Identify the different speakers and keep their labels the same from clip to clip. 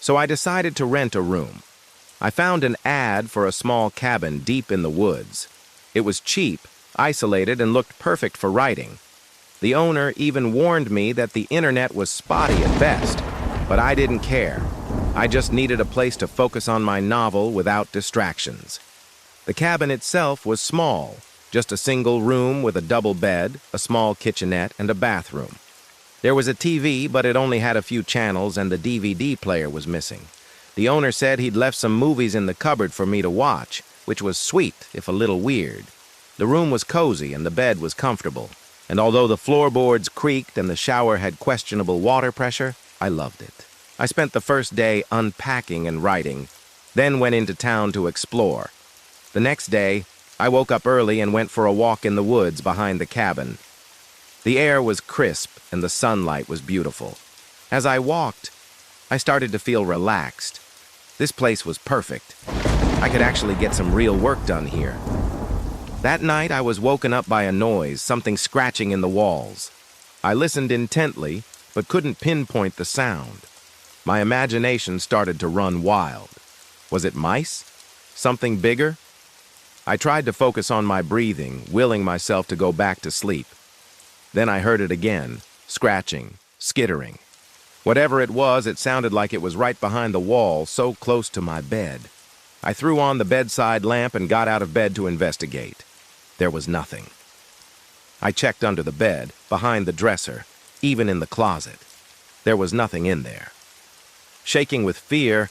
Speaker 1: so I decided to rent a room. I found an ad for a small cabin deep in the woods. It was cheap, isolated, and looked perfect for writing. The owner even warned me that the internet was spotty at best, but I didn't care. I just needed a place to focus on my novel without distractions. The cabin itself was small, just a single room with a double bed, a small kitchenette, and a bathroom. There was a TV, but it only had a few channels and the DVD player was missing. The owner said he'd left some movies in the cupboard for me to watch, which was sweet, if a little weird. The room was cozy and the bed was comfortable, and although the floorboards creaked and the shower had questionable water pressure, I loved it. I spent the first day unpacking and writing, then went into town to explore. The next day, I woke up early and went for a walk in the woods behind the cabin. The air was crisp and the sunlight was beautiful. As I walked, I started to feel relaxed. This place was perfect. I could actually get some real work done here. That night, I was woken up by a noise, something scratching in the walls. I listened intently, but couldn't pinpoint the sound. My imagination started to run wild. Was it mice? Something bigger? I tried to focus on my breathing, willing myself to go back to sleep. Then I heard it again, scratching, skittering. Whatever it was, it sounded like it was right behind the wall, so close to my bed. I threw on the bedside lamp and got out of bed to investigate. There was nothing. I checked under the bed, behind the dresser, even in the closet. There was nothing in there. Shaking with fear,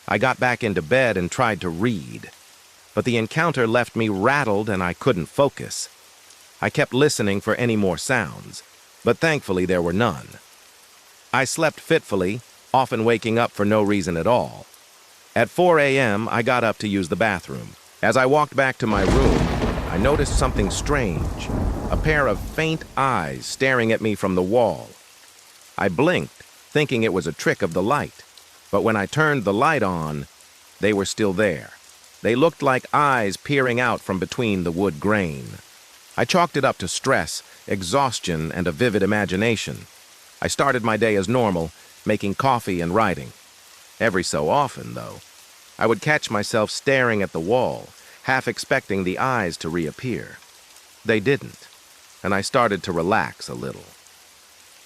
Speaker 1: I got back into bed and tried to read. But the encounter left me rattled and I couldn't focus. I kept listening for any more sounds, but thankfully there were none. I slept fitfully, often waking up for no reason at all. At 4 a.m., I got up to use the bathroom. As I walked back to my room, I noticed something strange, a pair of faint eyes staring at me from the wall. I blinked, thinking it was a trick of the light, but when I turned the light on, they were still there. They looked like eyes peering out from between the wood grain. I chalked it up to stress, exhaustion, and a vivid imagination. I started my day as normal, making coffee and writing. Every so often, though, I would catch myself staring at the wall, half expecting the eyes to reappear. They didn't, and I started to relax a little.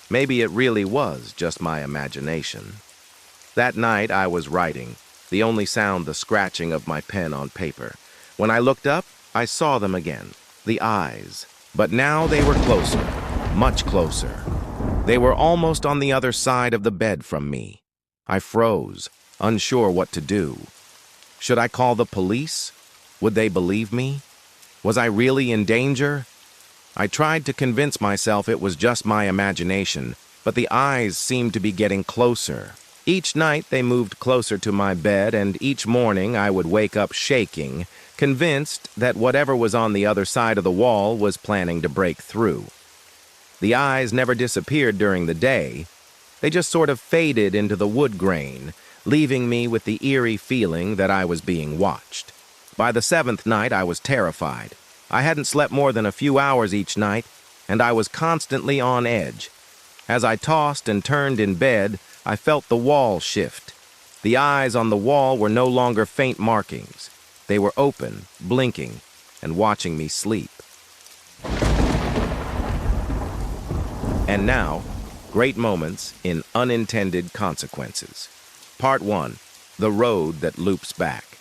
Speaker 1: Maybe it really was just my imagination. That night I was writing, the only sound the scratching of my pen on paper. When I looked up, I saw them again, the eyes. But now they were closer, much closer. They were almost on the other side of the bed from me. I froze, unsure what to do. Should I call the police? Would they believe me? Was I really in danger? I tried to convince myself it was just my imagination, but the eyes seemed to be getting closer. Each night they moved closer to my bed, and each morning I would wake up shaking, convinced that whatever was on the other side of the wall was planning to break through. The eyes never disappeared during the day. They just sort of faded into the wood grain, leaving me with the eerie feeling that I was being watched. By the 7th night, I was terrified. I hadn't slept more than a few hours each night, and I was constantly on edge. As I tossed and turned in bed, I felt the wall shift. The eyes on the wall were no longer faint markings. They were open, blinking, and watching me sleep. And now, great moments in unintended consequences. Part 1. The Road That Loops Back.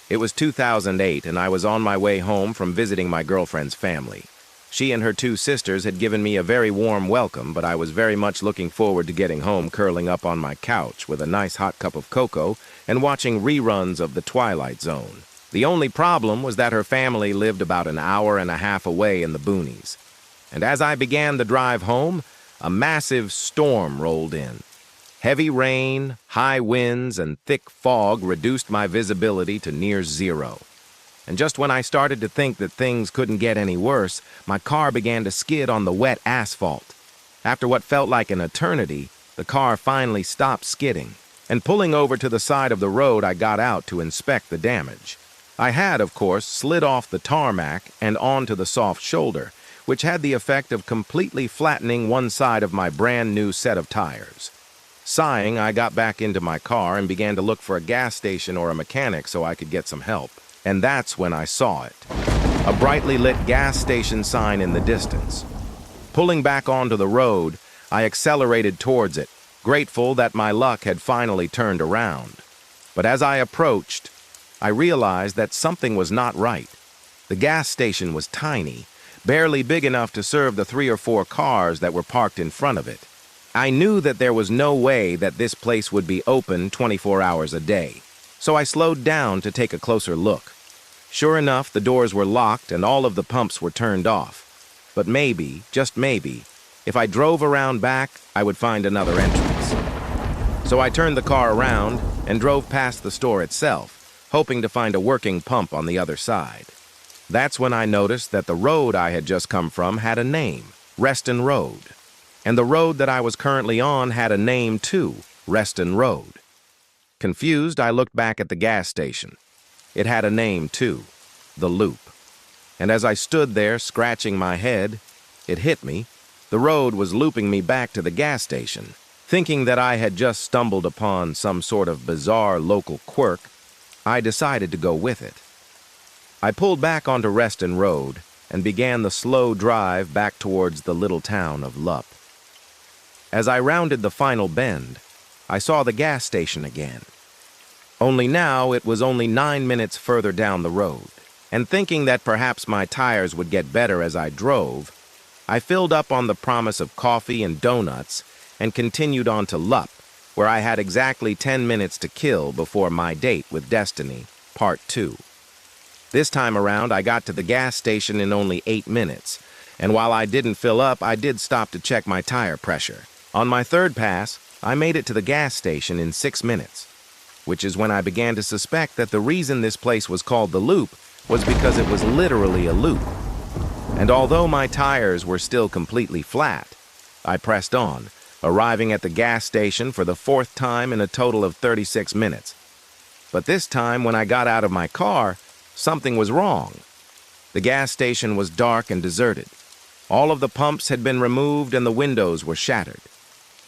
Speaker 1: It was 2008, and I was on my way home from visiting my girlfriend's family. She and her 2 sisters had given me a very warm welcome, but I was very much looking forward to getting home, curling up on my couch with a nice hot cup of cocoa and watching reruns of The Twilight Zone. The only problem was that her family lived about an hour and a half away in the boonies. And as I began the drive home, a massive storm rolled in. Heavy rain, high winds, and thick fog reduced my visibility to near zero. And just when I started to think that things couldn't get any worse, my car began to skid on the wet asphalt. After what felt like an eternity, the car finally stopped skidding, and pulling over to the side of the road, I got out to inspect the damage. I had, of course, slid off the tarmac and onto the soft shoulder, which had the effect of completely flattening one side of my brand new set of tires. Sighing, I got back into my car and began to look for a gas station or a mechanic so I could get some help. And that's when I saw it. A brightly lit gas station sign in the distance. Pulling back onto the road, I accelerated towards it, grateful that my luck had finally turned around. But as I approached, I realized that something was not right. The gas station was tiny, barely big enough to serve the 3 or 4 cars that were parked in front of it. I knew that there was no way that this place would be open 24 hours a day, so I slowed down to take a closer look. Sure enough, the doors were locked and all of the pumps were turned off. But maybe, just maybe, if I drove around back, I would find another entrance. So I turned the car around and drove past the store itself, hoping to find a working pump on the other side. That's when I noticed that the road I had just come from had a name, Reston Road. And the road that I was currently on had a name too, Reston Road. Confused, I looked back at the gas station. It had a name too, The Loop. And as I stood there scratching my head, it hit me. The road was looping me back to the gas station. Thinking that I had just stumbled upon some sort of bizarre local quirk, I decided to go with it. I pulled back onto Reston Road and began the slow drive back towards the little town of Lupp. As I rounded the final bend, I saw the gas station again. Only now it was only 9 minutes further down the road, and thinking that perhaps my tires would get better as I drove, I filled up on the promise of coffee and donuts and continued on to Lupp, where I had exactly 10 minutes to kill before my date with Destiny, Part 2. This time around, I got to the gas station in only 8 minutes, and while I didn't fill up, I did stop to check my tire pressure. On my third pass, I made it to the gas station in 6 minutes, which is when I began to suspect that the reason this place was called The Loop was because it was literally a loop. And although my tires were still completely flat, I pressed on, arriving at the gas station for the 4th time in a total of 36 minutes. But this time, when I got out of my car, something was wrong. The gas station was dark and deserted. All of the pumps had been removed and the windows were shattered.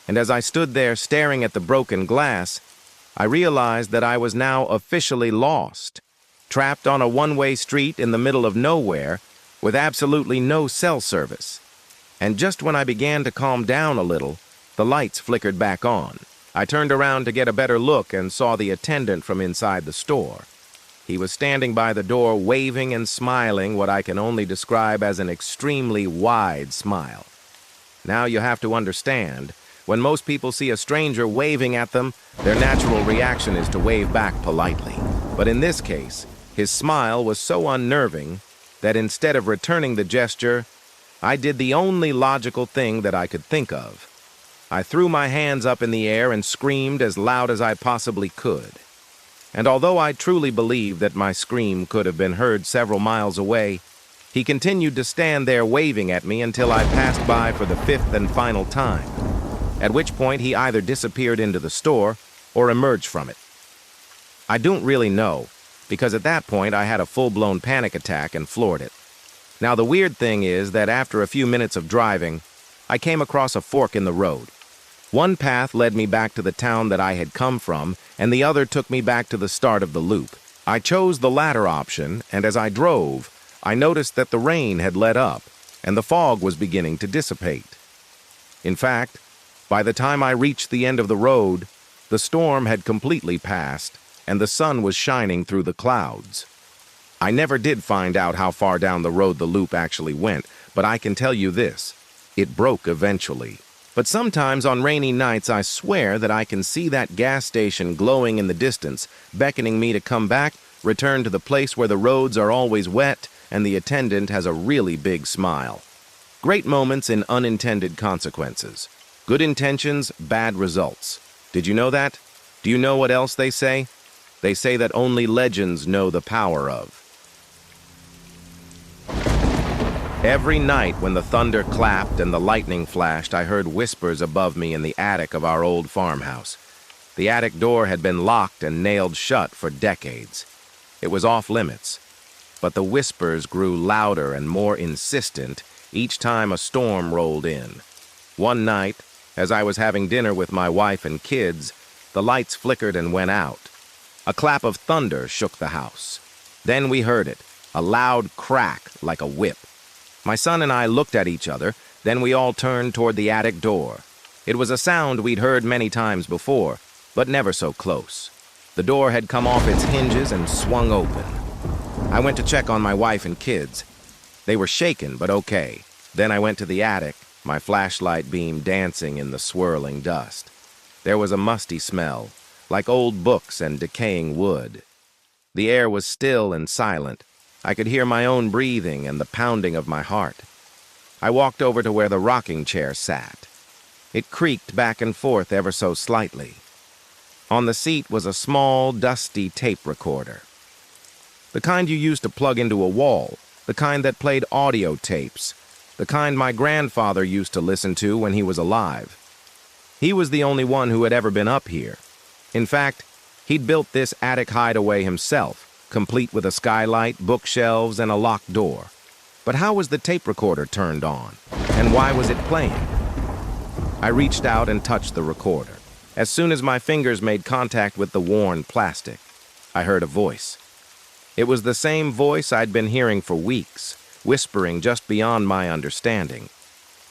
Speaker 1: And as I stood there staring at the broken glass, I realized that I was now officially lost, trapped on a one-way street in the middle of nowhere with absolutely no cell service. And just when I began to calm down a little, the lights flickered back on. I turned around to get a better look and saw the attendant from inside the store. He was standing by the door waving and smiling what I can only describe as an extremely wide smile. Now you have to understand, when most people see a stranger waving at them, their natural reaction is to wave back politely. But in this case, his smile was so unnerving that instead of returning the gesture, I did the only logical thing that I could think of. I threw my hands up in the air and screamed as loud as I possibly could. And although I truly believe that my scream could have been heard several miles away, he continued to stand there waving at me until I passed by for the 5th and final time, at which point he either disappeared into the store or emerged from it. I don't really know, because at that point I had a full-blown panic attack and floored it. Now the weird thing is that after a few minutes of driving, I came across a fork in the road. One path led me back to the town that I had come from, and the other took me back to the start of the loop. I chose the latter option, and as I drove, I noticed that the rain had let up, and the fog was beginning to dissipate. In fact, by the time I reached the end of the road, the storm had completely passed, and the sun was shining through the clouds. I never did find out how far down the road the loop actually went, but I can tell you this: it broke eventually. But sometimes on rainy nights I swear that I can see that gas station glowing in the distance, beckoning me to come back, return to the place where the roads are always wet and the attendant has a really big smile. Great moments in unintended consequences. Good intentions, bad results. Did you know that? Do you know what else they say? They say that only legends know the power of. Every night when the thunder clapped and the lightning flashed, I heard whispers above me in the attic of our old farmhouse. The attic door had been locked and nailed shut for decades. It was off limits, but the whispers grew louder and more insistent each time a storm rolled in. One night, As I was having dinner with my wife and kids, the lights flickered and went out. A clap of thunder shook the house. Then we heard it, a loud crack like a whip. My son and I looked at each other, then we all turned toward the attic door. It was a sound we'd heard many times before, but never so close. The door had come off its hinges and swung open. I went to check on my wife and kids. They were shaken, but okay. Then I went to the attic, my flashlight beam dancing in the swirling dust. There was a musty smell, like old books and decaying wood. The air was still and silent. I could hear my own breathing and the pounding of my heart. I walked over to where the rocking chair sat. It creaked back and forth ever so slightly. On the seat was a small, dusty tape recorder. The kind you used to plug into a wall, the kind that played audio tapes, the kind my grandfather used to listen to when he was alive. He was the only one who had ever been up here. In fact, he'd built this attic hideaway himself, complete with a skylight, bookshelves, and a locked door. But how was the tape recorder turned on? And why was it playing? I reached out and touched the recorder. As soon as my fingers made contact with the worn plastic, I heard a voice. It was the same voice I'd been hearing for weeks, whispering just beyond my understanding.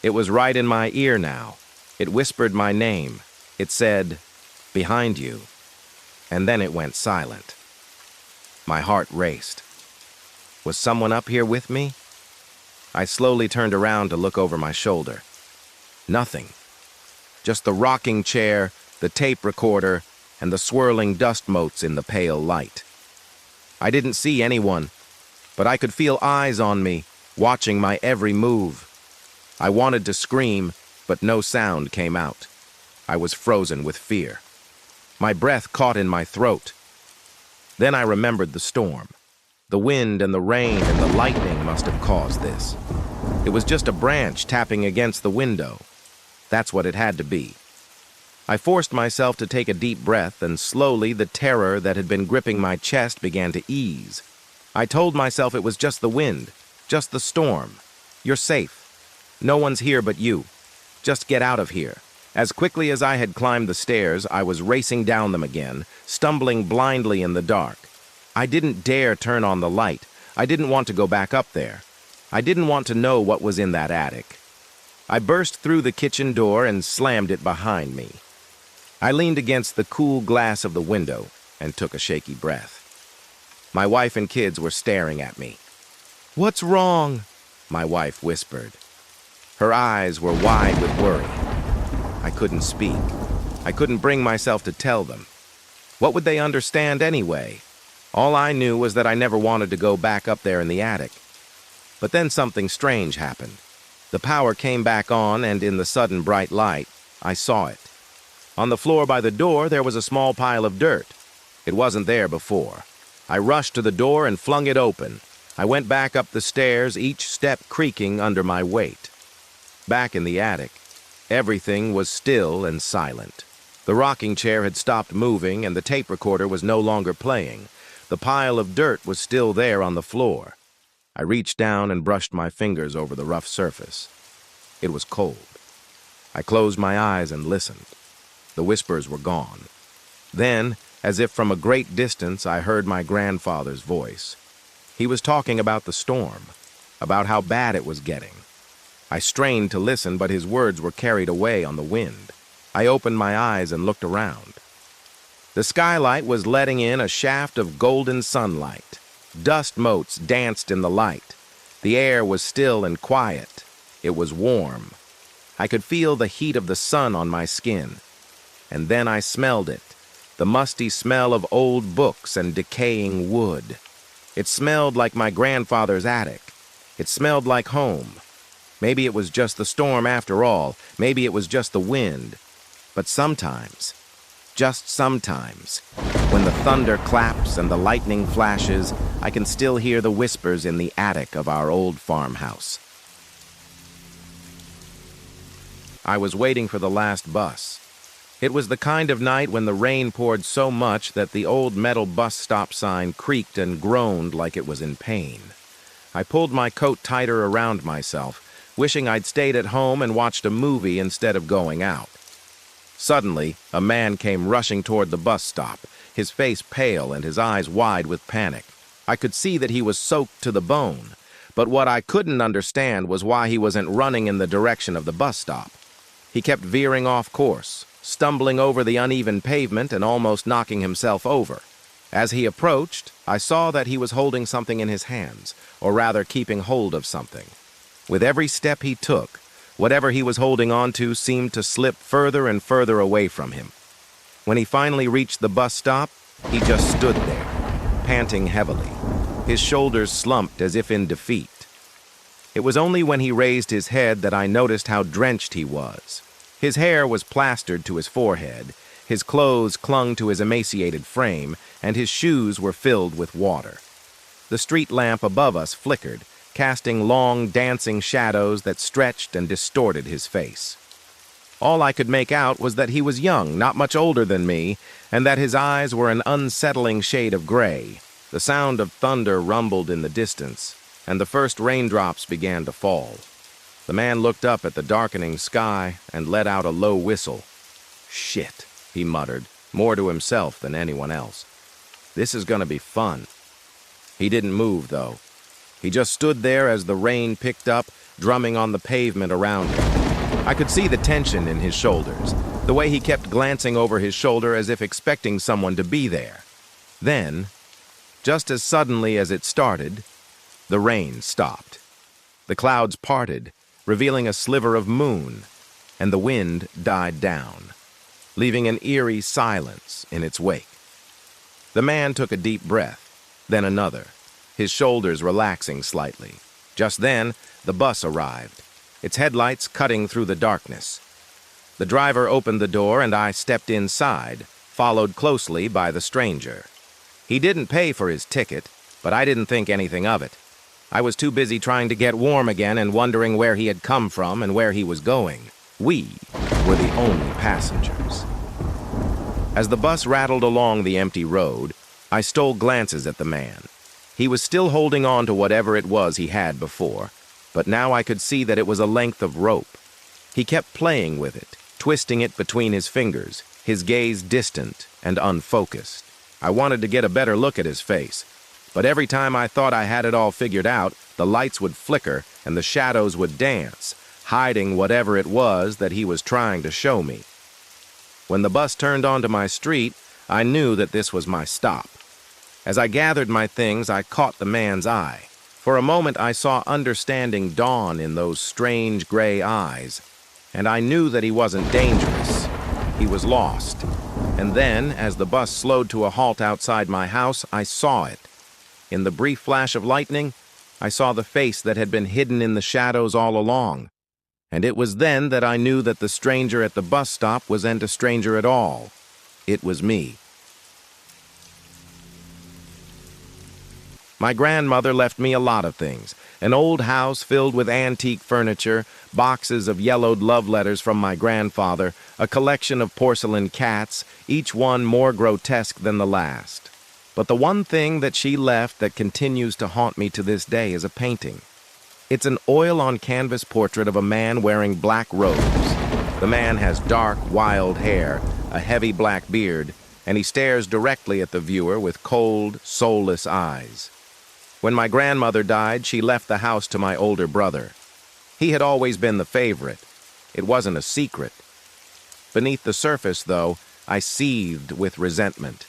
Speaker 1: It was right in my ear now. It whispered my name. It said, "Behind you." And then it went silent. My heart raced. Was someone up here with me? I slowly turned around to look over my shoulder. Nothing. Just the rocking chair, the tape recorder, and the swirling dust motes in the pale light. I didn't see anyone, but I could feel eyes on me, watching my every move. I wanted to scream, but no sound came out. I was frozen with fear. My breath caught in my throat. Then I remembered the storm. The wind and the rain and the lightning must have caused this. It was just a branch tapping against the window. That's what it had to be. I forced myself to take a deep breath, and slowly the terror that had been gripping my chest began to ease. I told myself it was just the wind, just the storm. You're safe. No one's here but you. Just get out of here. As quickly as I had climbed the stairs, I was racing down them again, stumbling blindly in the dark. I didn't dare turn on the light. I didn't want to go back up there. I didn't want to know what was in that attic. I burst through the kitchen door and slammed it behind me. I leaned against the cool glass of the window and took a shaky breath. My wife and kids were staring at me. "What's wrong?" my wife whispered. Her eyes were wide with worry. I couldn't speak. I couldn't bring myself to tell them. What would they understand anyway? All I knew was that I never wanted to go back up there in the attic. But then something strange happened. The power came back on, and in the sudden bright light, I saw it. On the floor by the door, there was a small pile of dirt. It wasn't there before. I rushed to the door and flung it open. I went back up the stairs, each step creaking under my weight. Back in the attic, everything was still and silent. The rocking chair had stopped moving, and the tape recorder was no longer playing. The pile of dirt was still there on the floor. I reached down and brushed my fingers over the rough surface. It was cold. I closed my eyes and listened. The whispers were gone. Then, as if from a great distance, I heard my grandfather's voice. He was talking about the storm, about how bad it was getting. I strained to listen, but his words were carried away on the wind. I opened my eyes and looked around. The skylight was letting in a shaft of golden sunlight. Dust motes danced in the light. The air was still and quiet. It was warm. I could feel the heat of the sun on my skin. And then I smelled it, the musty smell of old books and decaying wood. It smelled like my grandfather's attic. It smelled like home. Maybe it was just the storm after all. Maybe it was just the wind. But sometimes, just sometimes, when the thunder claps and the lightning flashes, I can still hear the whispers in the attic of our old farmhouse. I was waiting for the last bus. It was the kind of night when the rain poured so much that the old metal bus stop sign creaked and groaned like it was in pain. I pulled my coat tighter around myself. wishing I'd stayed at home and watched a movie instead of going out. Suddenly, a man came rushing toward the bus stop, his face pale and his eyes wide with panic. I could see that he was soaked to the bone, but what I couldn't understand was why he wasn't running in the direction of the bus stop. He kept veering off course, stumbling over the uneven pavement and almost knocking himself over. As he approached, I saw that he was holding something in his hands, or rather keeping hold of something. With every step he took, whatever he was holding on to seemed to slip further and further away from him. When he finally reached the bus stop, he just stood there, panting heavily. His shoulders slumped as if in defeat. It was only when he raised his head that I noticed how drenched he was. His hair was plastered to his forehead, his clothes clung to his emaciated frame, and his shoes were filled with water. The street lamp above us flickered, casting long, dancing shadows that stretched and distorted his face. All I could make out was that he was young, not much older than me, and that his eyes were an unsettling shade of gray. The sound of thunder rumbled in the distance, and the first raindrops began to fall. The man looked up at the darkening sky and let out a low whistle. "Shit," he muttered, more to himself than anyone else. "This is gonna be fun." He didn't move, though. He just stood there as the rain picked up, drumming on the pavement around him. I could see the tension in his shoulders, the way he kept glancing over his shoulder as if expecting someone to be there. Then, just as suddenly as it started, the rain stopped. The clouds parted, revealing a sliver of moon, and the wind died down, leaving an eerie silence in its wake. The man took a deep breath, then another, his shoulders relaxing slightly. Just then, the bus arrived, its headlights cutting through the darkness. The driver opened the door and I stepped inside, followed closely by the stranger. He didn't pay for his ticket, but I didn't think anything of it. I was too busy trying to get warm again and wondering where he had come from and where he was going. We were the only passengers. As the bus rattled along the empty road, I stole glances at the man. He was still holding on to whatever it was he had before, but now I could see that it was a length of rope. He kept playing with it, twisting it between his fingers, his gaze distant and unfocused. I wanted to get a better look at his face, but every time I thought I had it all figured out, the lights would flicker and the shadows would dance, hiding whatever it was that he was trying to show me. When the bus turned onto my street, I knew that this was my stop. As I gathered my things, I caught the man's eye. For a moment, I saw understanding dawn in those strange gray eyes, and I knew that he wasn't dangerous. He was lost. And then, as the bus slowed to a halt outside my house, I saw it. In the brief flash of lightning, I saw the face that had been hidden in the shadows all along. And it was then that I knew that the stranger at the bus stop wasn't a stranger at all. It was me. My grandmother left me a lot of things. An old house filled with antique furniture, boxes of yellowed love letters from my grandfather, a collection of porcelain cats, each one more grotesque than the last. But the one thing that she left that continues to haunt me to this day is a painting. It's an oil-on-canvas portrait of a man wearing black robes. The man has dark, wild hair, a heavy black beard, and he stares directly at the viewer with cold, soulless eyes. When my grandmother died, she left the house to my older brother. He had always been the favorite. It wasn't a secret. Beneath the surface, though, I seethed with resentment.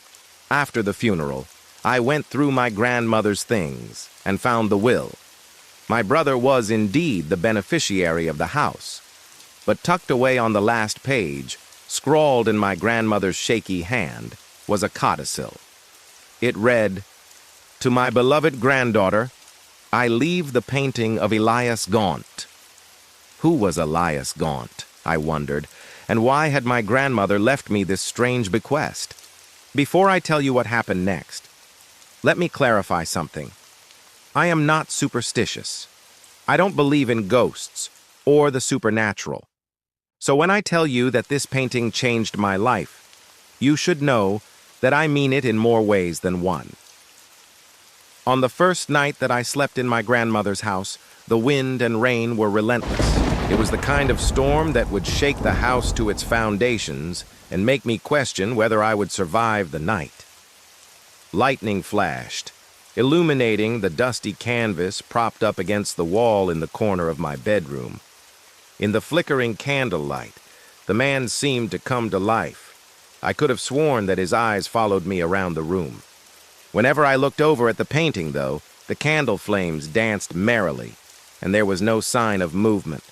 Speaker 1: After the funeral, I went through my grandmother's things and found the will. My brother was indeed the beneficiary of the house, but tucked away on the last page, scrawled in my grandmother's shaky hand, was a codicil. It read, "To my beloved granddaughter, I leave the painting of Elias Gaunt." Who was Elias Gaunt, I wondered, and why had my grandmother left me this strange bequest? Before I tell you what happened next, let me clarify something. I am not superstitious. I don't believe in ghosts or the supernatural. So when I tell you that this painting changed my life, you should know that I mean it in more ways than one. On the first night that I slept in my grandmother's house, the wind and rain were relentless. It was the kind of storm that would shake the house to its foundations and make me question whether I would survive the night. Lightning flashed, illuminating the dusty canvas propped up against the wall in the corner of my bedroom. In the flickering candlelight, the man seemed to come to life. I could have sworn that his eyes followed me around the room. Whenever I looked over at the painting, though, the candle flames danced merrily, and there was no sign of movement.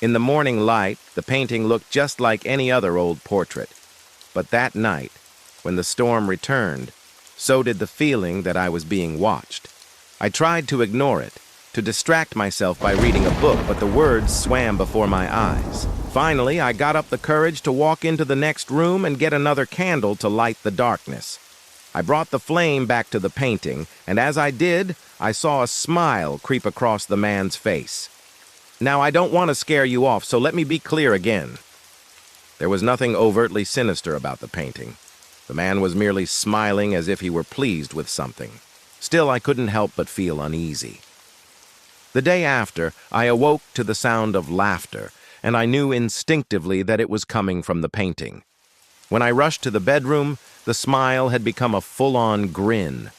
Speaker 1: In the morning light, the painting looked just like any other old portrait. But that night, when the storm returned, so did the feeling that I was being watched. I tried to ignore it, to distract myself by reading a book, but the words swam before my eyes. Finally, I got up the courage to walk into the next room and get another candle to light the darkness. I brought the flame back to the painting, and as I did, I saw a smile creep across the man's face. Now, I don't want to scare you off, so let me be clear again. There was nothing overtly sinister about the painting. The man was merely smiling as if he were pleased with something. Still, I couldn't help but feel uneasy. The day after, I awoke to the sound of laughter, and I knew instinctively that it was coming from the painting. When I rushed to the bedroom, the smile had become a full-on grin.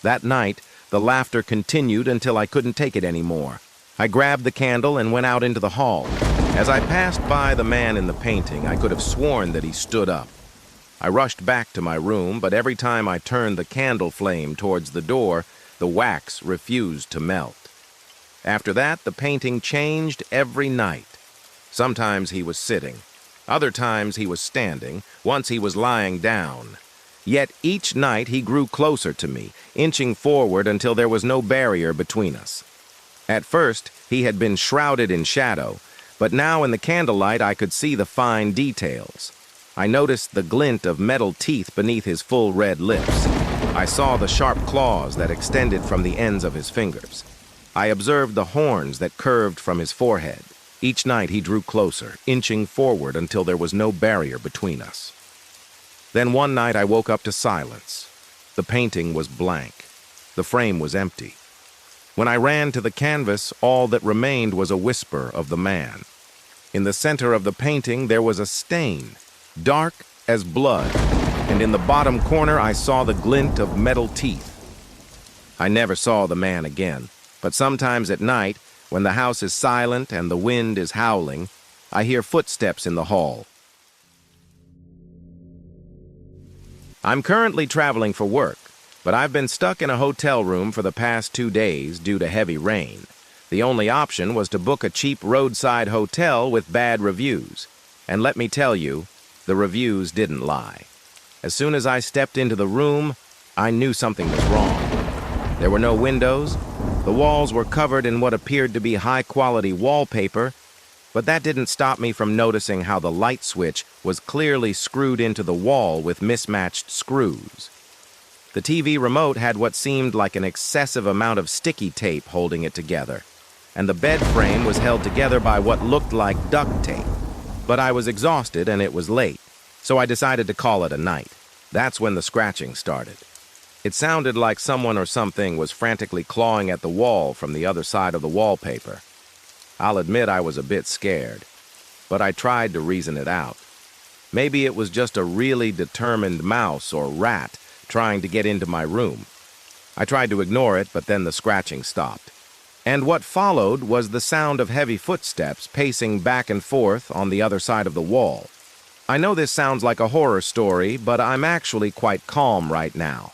Speaker 1: That night, the laughter continued until I couldn't take it anymore. I grabbed the candle and went out into the hall. As I passed by the man in the painting, I could have sworn that he stood up. I rushed back to my room, but every time I turned the candle flame towards the door, the wax refused to melt. After that, the painting changed every night. Sometimes he was sitting. Other times he was standing. Once he was lying down. Yet each night he grew closer to me, inching forward until there was no barrier between us. At first, he had been shrouded in shadow, but now in the candlelight I could see the fine details. I noticed the glint of metal teeth beneath his full red lips. I saw the sharp claws that extended from the ends of his fingers. I observed the horns that curved from his forehead. Each night he drew closer, inching forward until there was no barrier between us. Then one night I woke up to silence. The painting was blank. The frame was empty. When I ran to the canvas, all that remained was a whisper of the man. In the center of the painting there was a stain, dark as blood, and in the bottom corner I saw the glint of metal teeth. I never saw the man again, but sometimes at night, when the house is silent and the wind is howling, I hear footsteps in the hall. I'm currently traveling for work, but I've been stuck in a hotel room for the past 2 days due to heavy rain. The only option was to book a cheap roadside hotel with bad reviews. And let me tell you, the reviews didn't lie. As soon as I stepped into the room, I knew something was wrong. There were no windows. The walls were covered in what appeared to be high-quality wallpaper, but that didn't stop me from noticing how the light switch was clearly screwed into the wall with mismatched screws. The TV remote had what seemed like an excessive amount of sticky tape holding it together, and the bed frame was held together by what looked like duct tape. But I was exhausted and it was late, so I decided to call it a night. That's when the scratching started. It sounded like someone or something was frantically clawing at the wall from the other side of the wallpaper. I'll admit I was a bit scared, but I tried to reason it out. Maybe it was just a really determined mouse or rat trying to get into my room. I tried to ignore it, but then the scratching stopped. And what followed was the sound of heavy footsteps pacing back and forth on the other side of the wall. I know this sounds like a horror story, but I'm actually quite calm right now.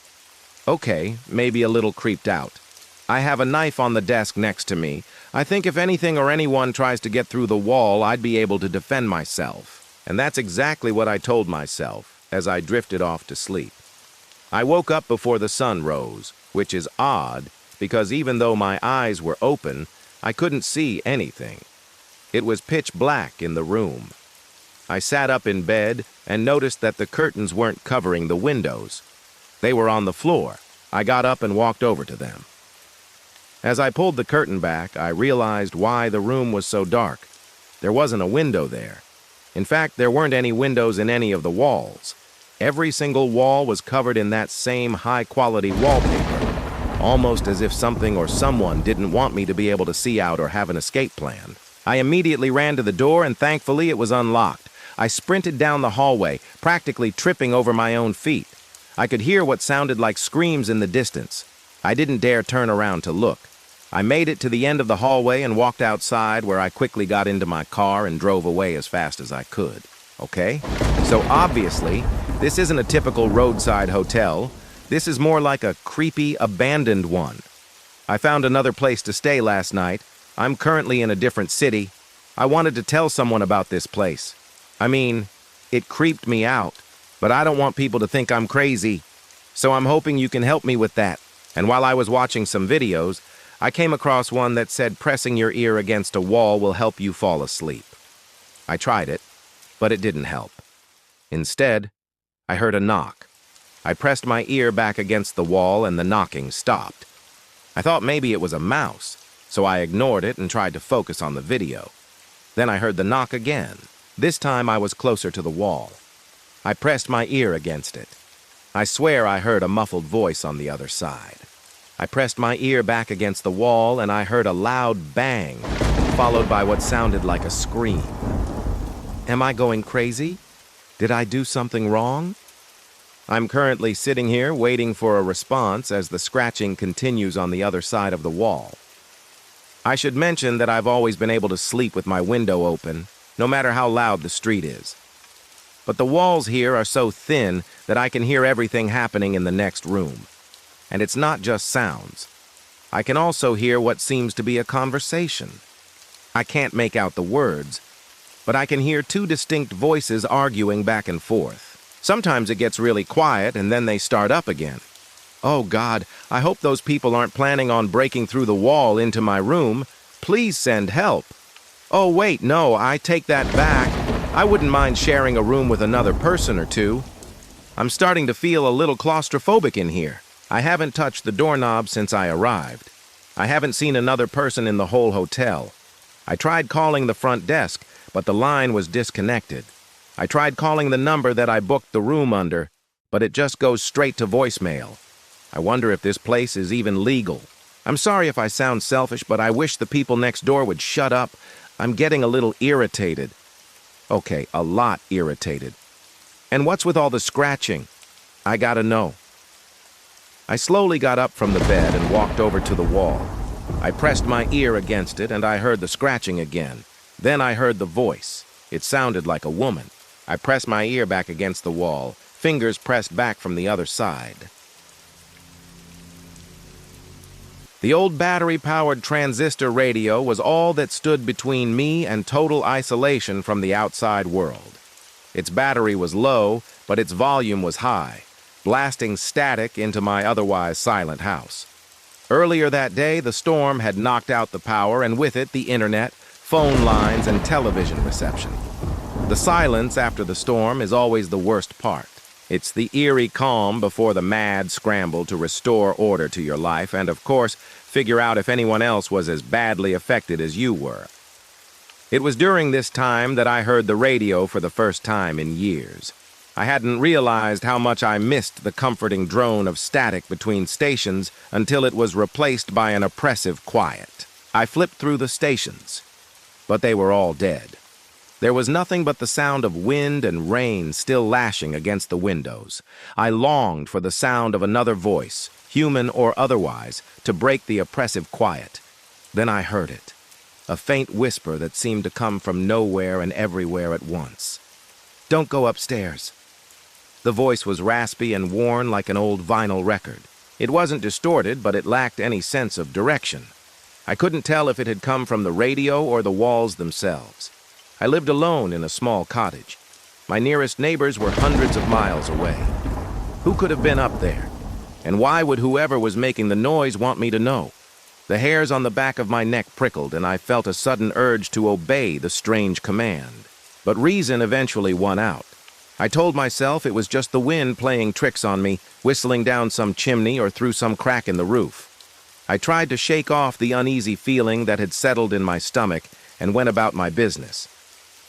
Speaker 1: Okay, maybe a little creeped out. I have a knife on the desk next to me. I think if anything or anyone tries to get through the wall, I'd be able to defend myself. And that's exactly what I told myself as I drifted off to sleep. I woke up before the sun rose, which is odd because even though my eyes were open, I couldn't see anything. It was pitch black in the room. I sat up in bed and noticed that the curtains weren't covering the windows. They were on the floor. I got up and walked over to them. As I pulled the curtain back, I realized why the room was so dark. There wasn't a window there. In fact, there weren't any windows in any of the walls. Every single wall was covered in that same high-quality wallpaper. almost as if something or someone didn't want me to be able to see out or have an escape plan. I immediately ran to the door, and thankfully it was unlocked. I sprinted down the hallway, practically tripping over my own feet. I could hear what sounded like screams in the distance. I didn't dare turn around to look. I made it to the end of the hallway and walked outside, where I quickly got into my car and drove away as fast as I could. Okay? So obviously, this isn't a typical roadside hotel. This is more like a creepy, abandoned one. I found another place to stay last night. I'm currently in a different city. I wanted to tell someone about this place. I mean, it creeped me out, but I don't want people to think I'm crazy. So I'm hoping you can help me with that. And while I was watching some videos, I came across one that said pressing your ear against a wall will help you fall asleep. I tried it, but it didn't help. Instead, I heard a knock. I pressed my ear back against the wall and the knocking stopped. I thought maybe it was a mouse, so I ignored it and tried to focus on the video. Then I heard the knock again. This time I was closer to the wall. I pressed my ear against it. I swear I heard a muffled voice on the other side. I pressed my ear back against the wall and I heard a loud bang, followed by what sounded like a scream. Am I going crazy? Did I do something wrong? I'm currently sitting here waiting for a response as the scratching continues on the other side of the wall. I should mention that I've always been able to sleep with my window open, no matter how loud the street is. But the walls here are so thin that I can hear everything happening in the next room. And it's not just sounds. I can also hear what seems to be a conversation. I can't make out the words, but I can hear two distinct voices arguing back and forth. Sometimes it gets really quiet and then they start up again. Oh God, I hope those people aren't planning on breaking through the wall into my room. Please send help. Oh wait, no, I take that back. I wouldn't mind sharing a room with another person or two. I'm starting to feel a little claustrophobic in here. I haven't touched the doorknob since I arrived. I haven't seen another person in the whole hotel. I tried calling the front desk, but the line was disconnected. I tried calling the number that I booked the room under, but it just goes straight to voicemail. I wonder if this place is even legal. I'm sorry if I sound selfish, but I wish the people next door would shut up. I'm getting a little irritated. Okay, a lot irritated. And what's with all the scratching? I gotta know. I slowly got up from the bed and walked over to the wall. I pressed my ear against it and I heard the scratching again. Then I heard the voice. It sounded like a woman. I pressed my ear back against the wall, fingers pressed back from the other side. The old battery-powered transistor radio was all that stood between me and total isolation from the outside world. Its battery was low, but its volume was high, blasting static into my otherwise silent house. Earlier that day, the storm had knocked out the power and with it the internet, phone lines, and television reception. The silence after the storm is always the worst part. It's the eerie calm before the mad scramble to restore order to your life and, of course, figure out if anyone else was as badly affected as you were. It was during this time that I heard the radio for the first time in years. I hadn't realized how much I missed the comforting drone of static between stations until it was replaced by an oppressive quiet. I flipped through the stations, but they were all dead. There was nothing but the sound of wind and rain still lashing against the windows. I longed for the sound of another voice, human or otherwise, to break the oppressive quiet. Then I heard it, a faint whisper that seemed to come from nowhere and everywhere at once. "Don't go upstairs." The voice was raspy and worn like an old vinyl record. It wasn't distorted, but it lacked any sense of direction. I couldn't tell if it had come from the radio or the walls themselves. I lived alone in a small cottage. My nearest neighbors were hundreds of miles away. Who could have been up there? And why would whoever was making the noise want me to know? The hairs on the back of my neck prickled, and I felt a sudden urge to obey the strange command. But reason eventually won out. I told myself it was just the wind playing tricks on me, whistling down some chimney or through some crack in the roof. I tried to shake off the uneasy feeling that had settled in my stomach and went about my business.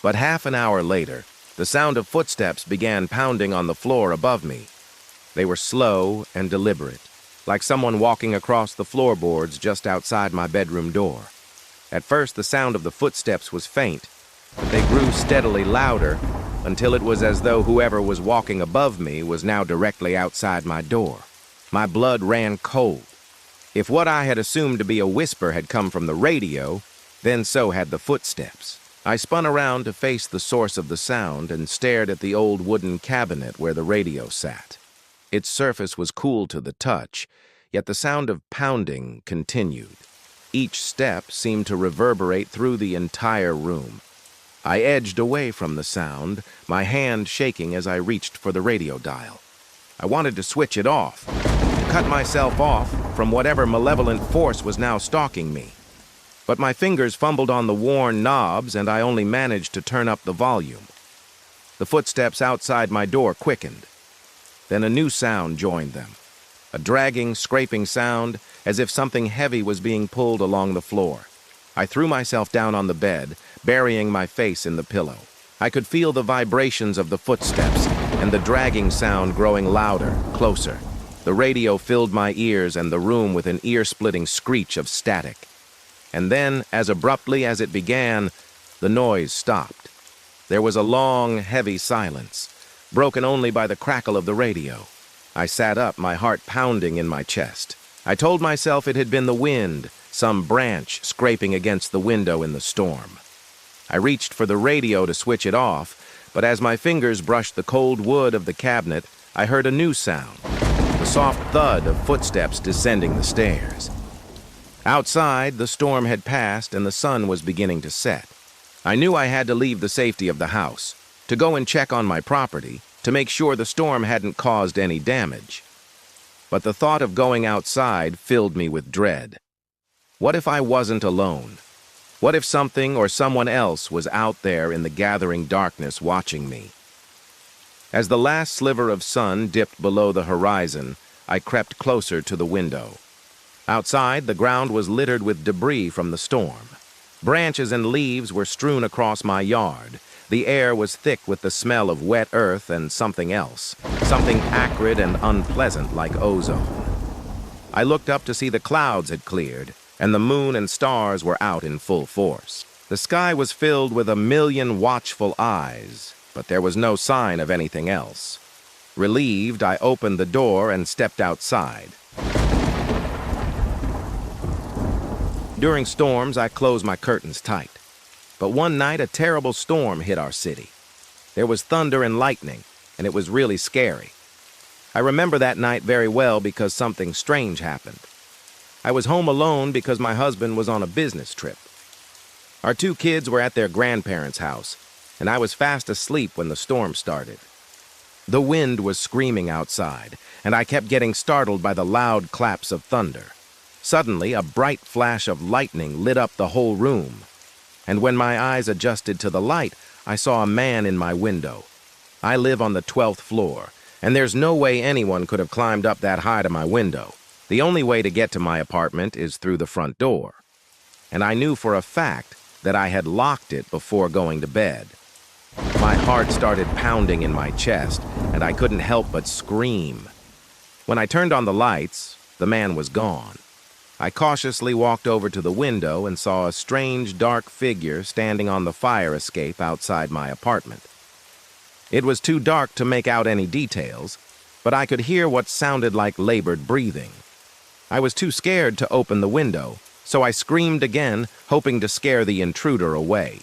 Speaker 1: But half an hour later, the sound of footsteps began pounding on the floor above me. They were slow and deliberate, like someone walking across the floorboards just outside my bedroom door. At first, the sound of the footsteps was faint, but they grew steadily louder until it was as though whoever was walking above me was now directly outside my door. My blood ran cold. If what I had assumed to be a whisper had come from the radio, then so had the footsteps. I spun around to face the source of the sound and stared at the old wooden cabinet where the radio sat. Its surface was cool to the touch, yet the sound of pounding continued. Each step seemed to reverberate through the entire room. I edged away from the sound, my hand shaking as I reached for the radio dial. I wanted to switch it off, to cut myself off from whatever malevolent force was now stalking me. But my fingers fumbled on the worn knobs, and I only managed to turn up the volume. The footsteps outside my door quickened. Then a new sound joined them. A dragging, scraping sound, as if something heavy was being pulled along the floor. I threw myself down on the bed, burying my face in the pillow. I could feel the vibrations of the footsteps, and the dragging sound growing louder, closer. The radio filled my ears and the room with an ear-splitting screech of static. And then, as abruptly as it began, the noise stopped. There was a long, heavy silence, broken only by the crackle of the radio. I sat up, my heart pounding in my chest. I told myself it had been the wind, some branch scraping against the window in the storm. I reached for the radio to switch it off, but as my fingers brushed the cold wood of the cabinet, I heard a new sound, the soft thud of footsteps descending the stairs. Outside, the storm had passed and the sun was beginning to set. I knew I had to leave the safety of the house, to go and check on my property, to make sure the storm hadn't caused any damage. But the thought of going outside filled me with dread. What if I wasn't alone? What if something or someone else was out there in the gathering darkness watching me? As the last sliver of sun dipped below the horizon, I crept closer to the window. Outside, the ground was littered with debris from the storm. Branches and leaves were strewn across my yard. The air was thick with the smell of wet earth and something else, something acrid and unpleasant like ozone. I looked up to see the clouds had cleared, and the moon and stars were out in full force. The sky was filled with a million watchful eyes, but there was no sign of anything else. Relieved, I opened the door and stepped outside. During storms, I close my curtains tight. But one night, a terrible storm hit our city. There was thunder and lightning, and it was really scary. I remember that night very well because something strange happened. I was home alone because my husband was on a business trip. Our 2 kids were at their grandparents' house, and I was fast asleep when the storm started. The wind was screaming outside, and I kept getting startled by the loud claps of thunder. Suddenly, a bright flash of lightning lit up the whole room. And when my eyes adjusted to the light, I saw a man in my window. I live on the 12th floor, and there's no way anyone could have climbed up that high to my window. The only way to get to my apartment is through the front door. And I knew for a fact that I had locked it before going to bed. My heart started pounding in my chest, and I couldn't help but scream. When I turned on the lights, the man was gone. I cautiously walked over to the window and saw a strange, dark figure standing on the fire escape outside my apartment. It was too dark to make out any details, but I could hear what sounded like labored breathing. I was too scared to open the window, so I screamed again, hoping to scare the intruder away.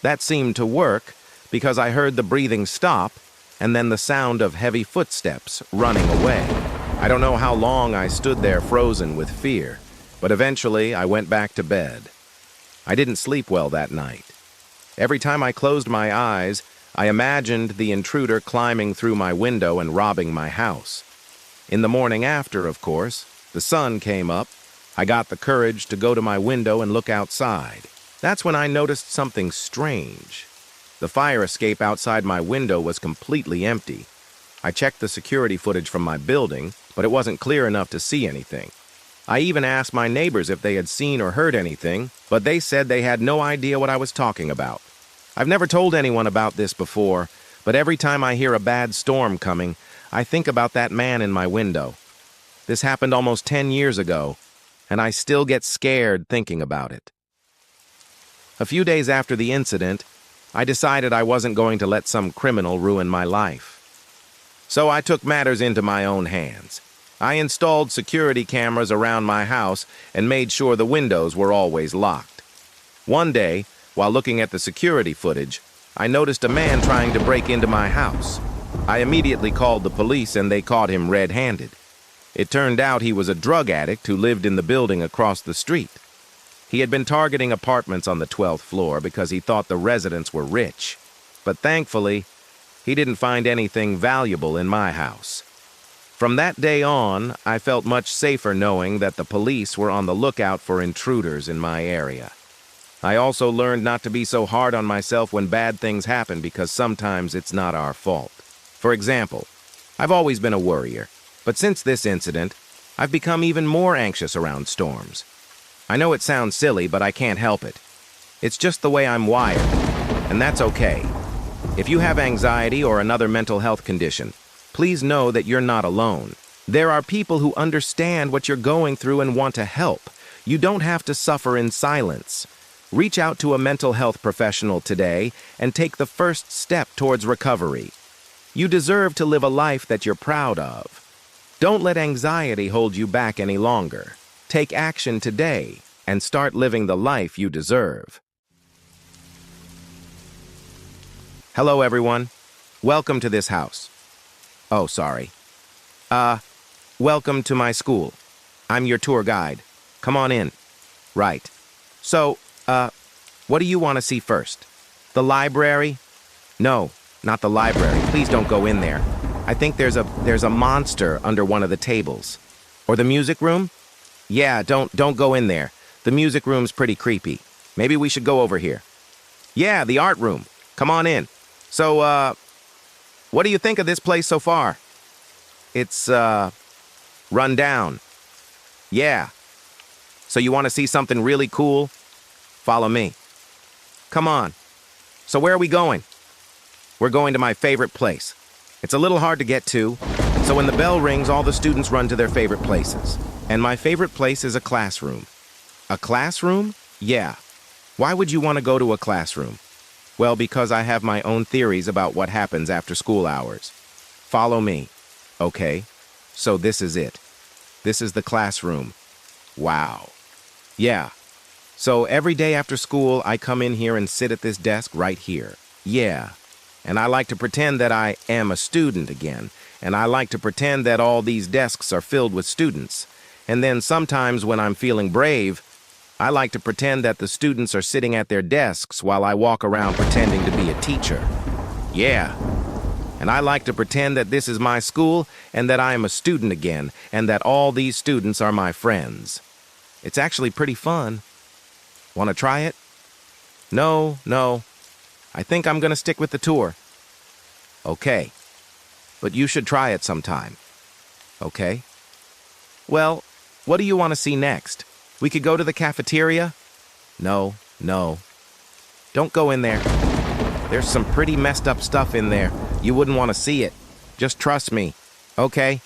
Speaker 1: That seemed to work because I heard the breathing stop and then the sound of heavy footsteps running away. I don't know how long I stood there frozen with fear, but eventually I went back to bed. I didn't sleep well that night. Every time I closed my eyes, I imagined the intruder climbing through my window and robbing my house. In the morning after, of course, the sun came up. I got the courage to go to my window and look outside. That's when I noticed something strange. The fire escape outside my window was completely empty. I checked the security footage from my building, but it wasn't clear enough to see anything. I even asked my neighbors if they had seen or heard anything, but they said they had no idea what I was talking about. I've never told anyone about this before, but every time I hear a bad storm coming, I think about that man in my window. This happened almost 10 years ago, and I still get scared thinking about it. A few days after the incident, I decided I wasn't going to let some criminal ruin my life. So I took matters into my own hands. I installed security cameras around my house and made sure the windows were always locked. One day, while looking at the security footage, I noticed a man trying to break into my house. I immediately called the police and they caught him red-handed. It turned out he was a drug addict who lived in the building across the street. He had been targeting apartments on the 12th floor because he thought the residents were rich. But thankfully, he didn't find anything valuable in my house. From that day on, I felt much safer knowing that the police were on the lookout for intruders in my area. I also learned not to be so hard on myself when bad things happen because sometimes it's not our fault. For example, I've always been a worrier, but since this incident, I've become even more anxious around storms. I know it sounds silly, but I can't help it. It's just the way I'm wired, and that's okay. If you have anxiety or another mental health condition, please know that you're not alone. There are people who understand what you're going through and want to help. You don't have to suffer in silence. Reach out to a mental health professional today and take the first step towards recovery. You deserve to live a life that you're proud of. Don't let anxiety hold you back any longer. Take action today and start living the life you deserve. Hello, everyone. Welcome to this house. Oh, sorry. Welcome to my school. I'm your tour guide. Come on in. Right. So, what do you want to see first? The library? No, not the library. Please don't go in there. I think there's a monster under one of the tables. Or the music room? Yeah, don't go in there. The music room's pretty creepy. Maybe we should go over here. Yeah, the art room. Come on in. So, what do you think of this place so far? It's, run down. Yeah. So you want to see something really cool? Follow me. Come on. So where are we going? We're going to my favorite place. It's a little hard to get to, so when the bell rings, all the students run to their favorite places. And my favorite place is a classroom. A classroom? Yeah. Why would you want to go to a classroom? Well, because I have my own theories about what happens after school hours. Follow me. Okay, so this is it. This is the classroom. Wow. Yeah. So every day after school, I come in here and sit at this desk right here. Yeah. And I like to pretend that I am a student again. And I like to pretend that all these desks are filled with students. And then sometimes when I'm feeling brave, I like to pretend that the students are sitting at their desks while I walk around pretending to be a teacher. Yeah. And I like to pretend that this is my school and that I am a student again and that all these students are my friends. It's actually pretty fun. Want to try it? No. I think I'm going to stick with the tour. Okay. But you should try it sometime. Okay. Well, what do you want to see next? We could go to the cafeteria? No. Don't go in there. There's some pretty messed up stuff in there. You wouldn't want to see it. Just trust me. Okay?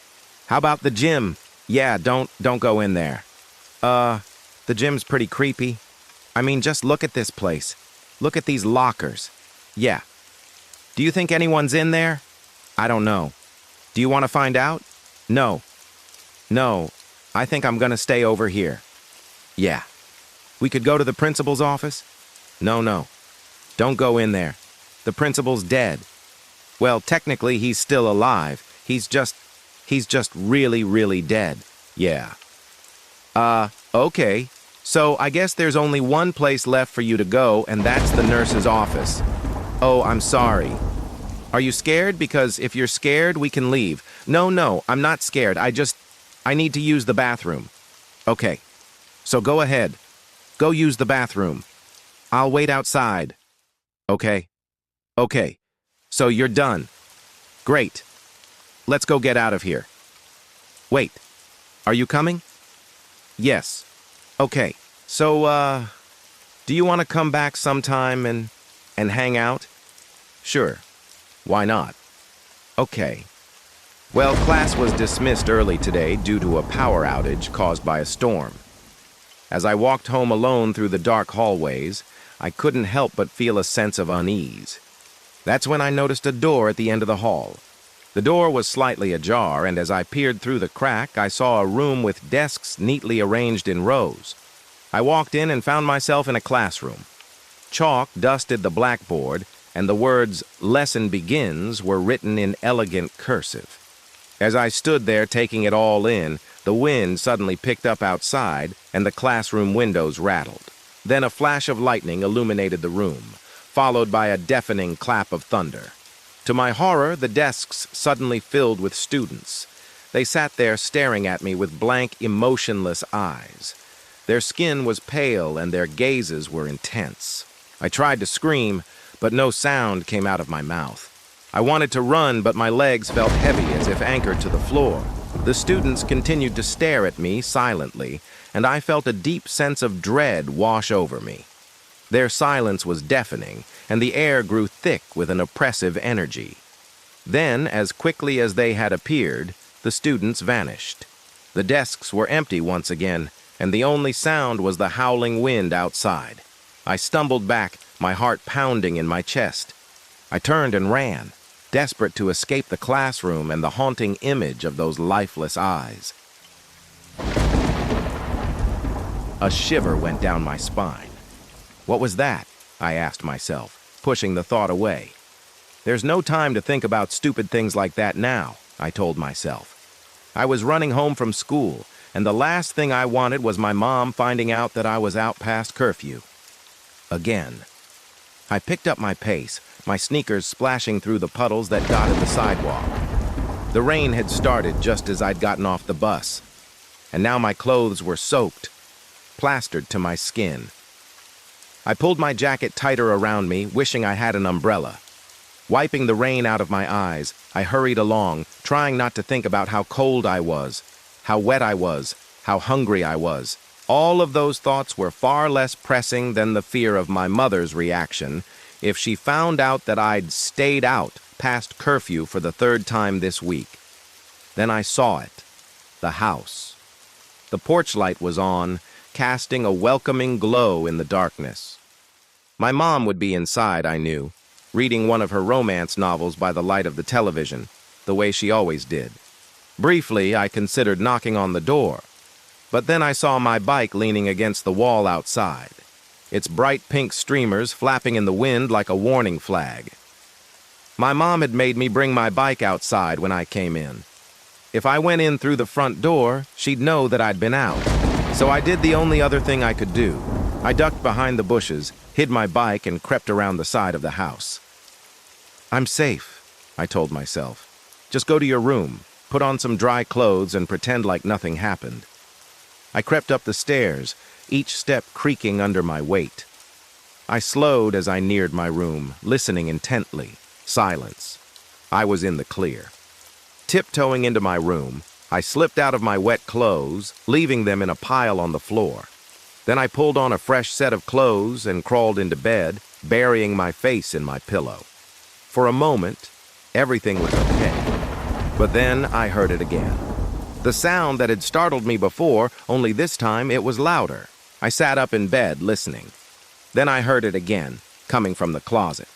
Speaker 1: How about the gym? Yeah, don't go in there. The gym's pretty creepy. I mean, just look at this place. Look at these lockers. Yeah. Do you think anyone's in there? I don't know. Do you want to find out? No. I think I'm gonna stay over here. Yeah. We could go to the principal's office? No. Don't go in there. The principal's dead. Well, technically, he's still alive. He's just really, really dead. Yeah. Okay. So I guess there's only one place left for you to go, and that's the nurse's office. Oh, I'm sorry. Are you scared? Because if you're scared, we can leave. No, I'm not scared. I need to use the bathroom. Okay. So go ahead. Go use the bathroom. I'll wait outside. Okay. So you're done. Great. Let's go get out of here. Wait. Are you coming? Yes. Okay. So, do you want to come back sometime and hang out? Sure. Why not? Okay. Well, class was dismissed early today due to a power outage caused by a storm. As I walked home alone through the dark hallways, I couldn't help but feel a sense of unease. That's when I noticed a door at the end of the hall. The door was slightly ajar, and as I peered through the crack, I saw a room with desks neatly arranged in rows. I walked in and found myself in a classroom. Chalk dusted the blackboard, and the words "Lesson Begins" were written in elegant cursive. As I stood there taking it all in, the wind suddenly picked up outside, and the classroom windows rattled. Then a flash of lightning illuminated the room, followed by a deafening clap of thunder. To my horror, the desks suddenly filled with students. They sat there staring at me with blank, emotionless eyes. Their skin was pale and their gazes were intense. I tried to scream, but no sound came out of my mouth. I wanted to run, but my legs felt heavy as if anchored to the floor. The students continued to stare at me silently, and I felt a deep sense of dread wash over me. Their silence was deafening, and the air grew thick with an oppressive energy. Then, as quickly as they had appeared, the students vanished. The desks were empty once again, and the only sound was the howling wind outside. I stumbled back, my heart pounding in my chest. I turned and ran, desperate to escape the classroom and the haunting image of those lifeless eyes. A shiver went down my spine. What was that? I asked myself, pushing the thought away. There's no time to think about stupid things like that now, I told myself. I was running home from school, and the last thing I wanted was my mom finding out that I was out past curfew. Again. I picked up my pace, my sneakers splashing through the puddles that dotted the sidewalk. The rain had started just as I'd gotten off the bus, and now my clothes were soaked, plastered to my skin. I pulled my jacket tighter around me, wishing I had an umbrella. Wiping the rain out of my eyes, I hurried along, trying not to think about how cold I was, how wet I was, how hungry I was. All of those thoughts were far less pressing than the fear of my mother's reaction if she found out that I'd stayed out past curfew for the third time this week. Then I saw it, the house. The porch light was on, casting a welcoming glow in the darkness. My mom would be inside, I knew, reading one of her romance novels by the light of the television, the way she always did. Briefly, I considered knocking on the door, but then I saw my bike leaning against the wall outside, its bright pink streamers flapping in the wind like a warning flag. My mom had made me bring my bike outside when I came in. If I went in through the front door, she'd know that I'd been out. So I did the only other thing I could do. I ducked behind the bushes, hid my bike, and crept around the side of the house. I'm safe, I told myself. Just go to your room, put on some dry clothes, and pretend like nothing happened. I crept up the stairs, each step creaking under my weight. I slowed as I neared my room, listening intently. Silence. I was in the clear. Tiptoeing into my room, I slipped out of my wet clothes, leaving them in a pile on the floor. Then I pulled on a fresh set of clothes and crawled into bed, burying my face in my pillow. For a moment, everything was okay. But then I heard it again. The sound that had startled me before, only this time it was louder. I sat up in bed, listening. Then I heard it again, coming from the closet.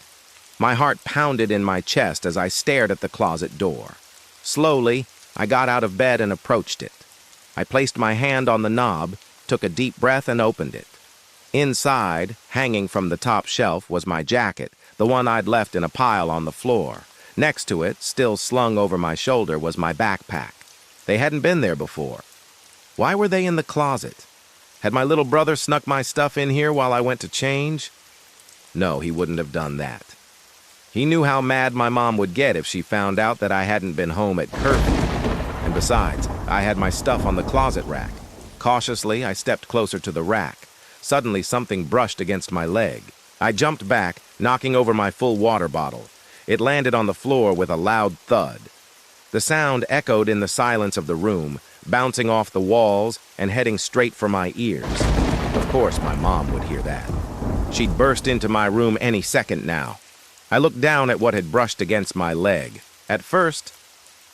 Speaker 1: My heart pounded in my chest as I stared at the closet door. Slowly, I got out of bed and approached it. I placed my hand on the knob, took a deep breath, and opened it. Inside, hanging from the top shelf, was my jacket, the one I'd left in a pile on the floor. Next to it, still slung over my shoulder, was my backpack. They hadn't been there before. Why were they in the closet? Had my little brother snuck my stuff in here while I went to change? No, he wouldn't have done that. He knew how mad my mom would get if she found out that I hadn't been home at curfew. And besides, I had my stuff on the closet rack. Cautiously, I stepped closer to the rack. Suddenly, something brushed against my leg. I jumped back, knocking over my full water bottle. It landed on the floor with a loud thud. The sound echoed in the silence of the room, bouncing off the walls and heading straight for my ears. Of course, my mom would hear that. She'd burst into my room any second now. I looked down at what had brushed against my leg. At first,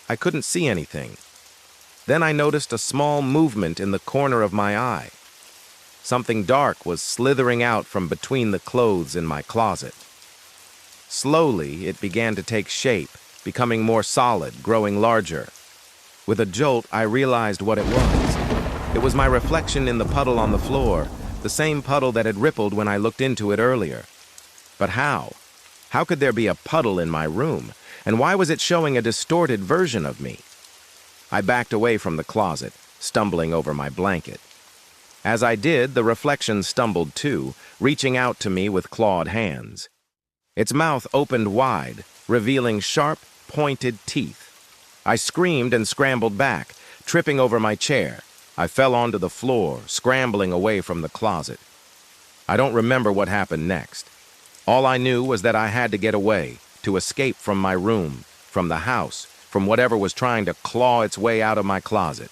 Speaker 1: I couldn't see anything. Then I noticed a small movement in the corner of my eye. Something dark was slithering out from between the clothes in my closet. Slowly, it began to take shape, becoming more solid, growing larger. With a jolt, I realized what it was. It was my reflection in the puddle on the floor, the same puddle that had rippled when I looked into it earlier. But how? How could there be a puddle in my room? And why was it showing a distorted version of me? I backed away from the closet, stumbling over my blanket. As I did, the reflection stumbled too, reaching out to me with clawed hands. Its mouth opened wide, revealing sharp, pointed teeth. I screamed and scrambled back, tripping over my chair. I fell onto the floor, scrambling away from the closet. I don't remember what happened next. All I knew was that I had to get away, to escape from my room, from the house, from whatever was trying to claw its way out of my closet.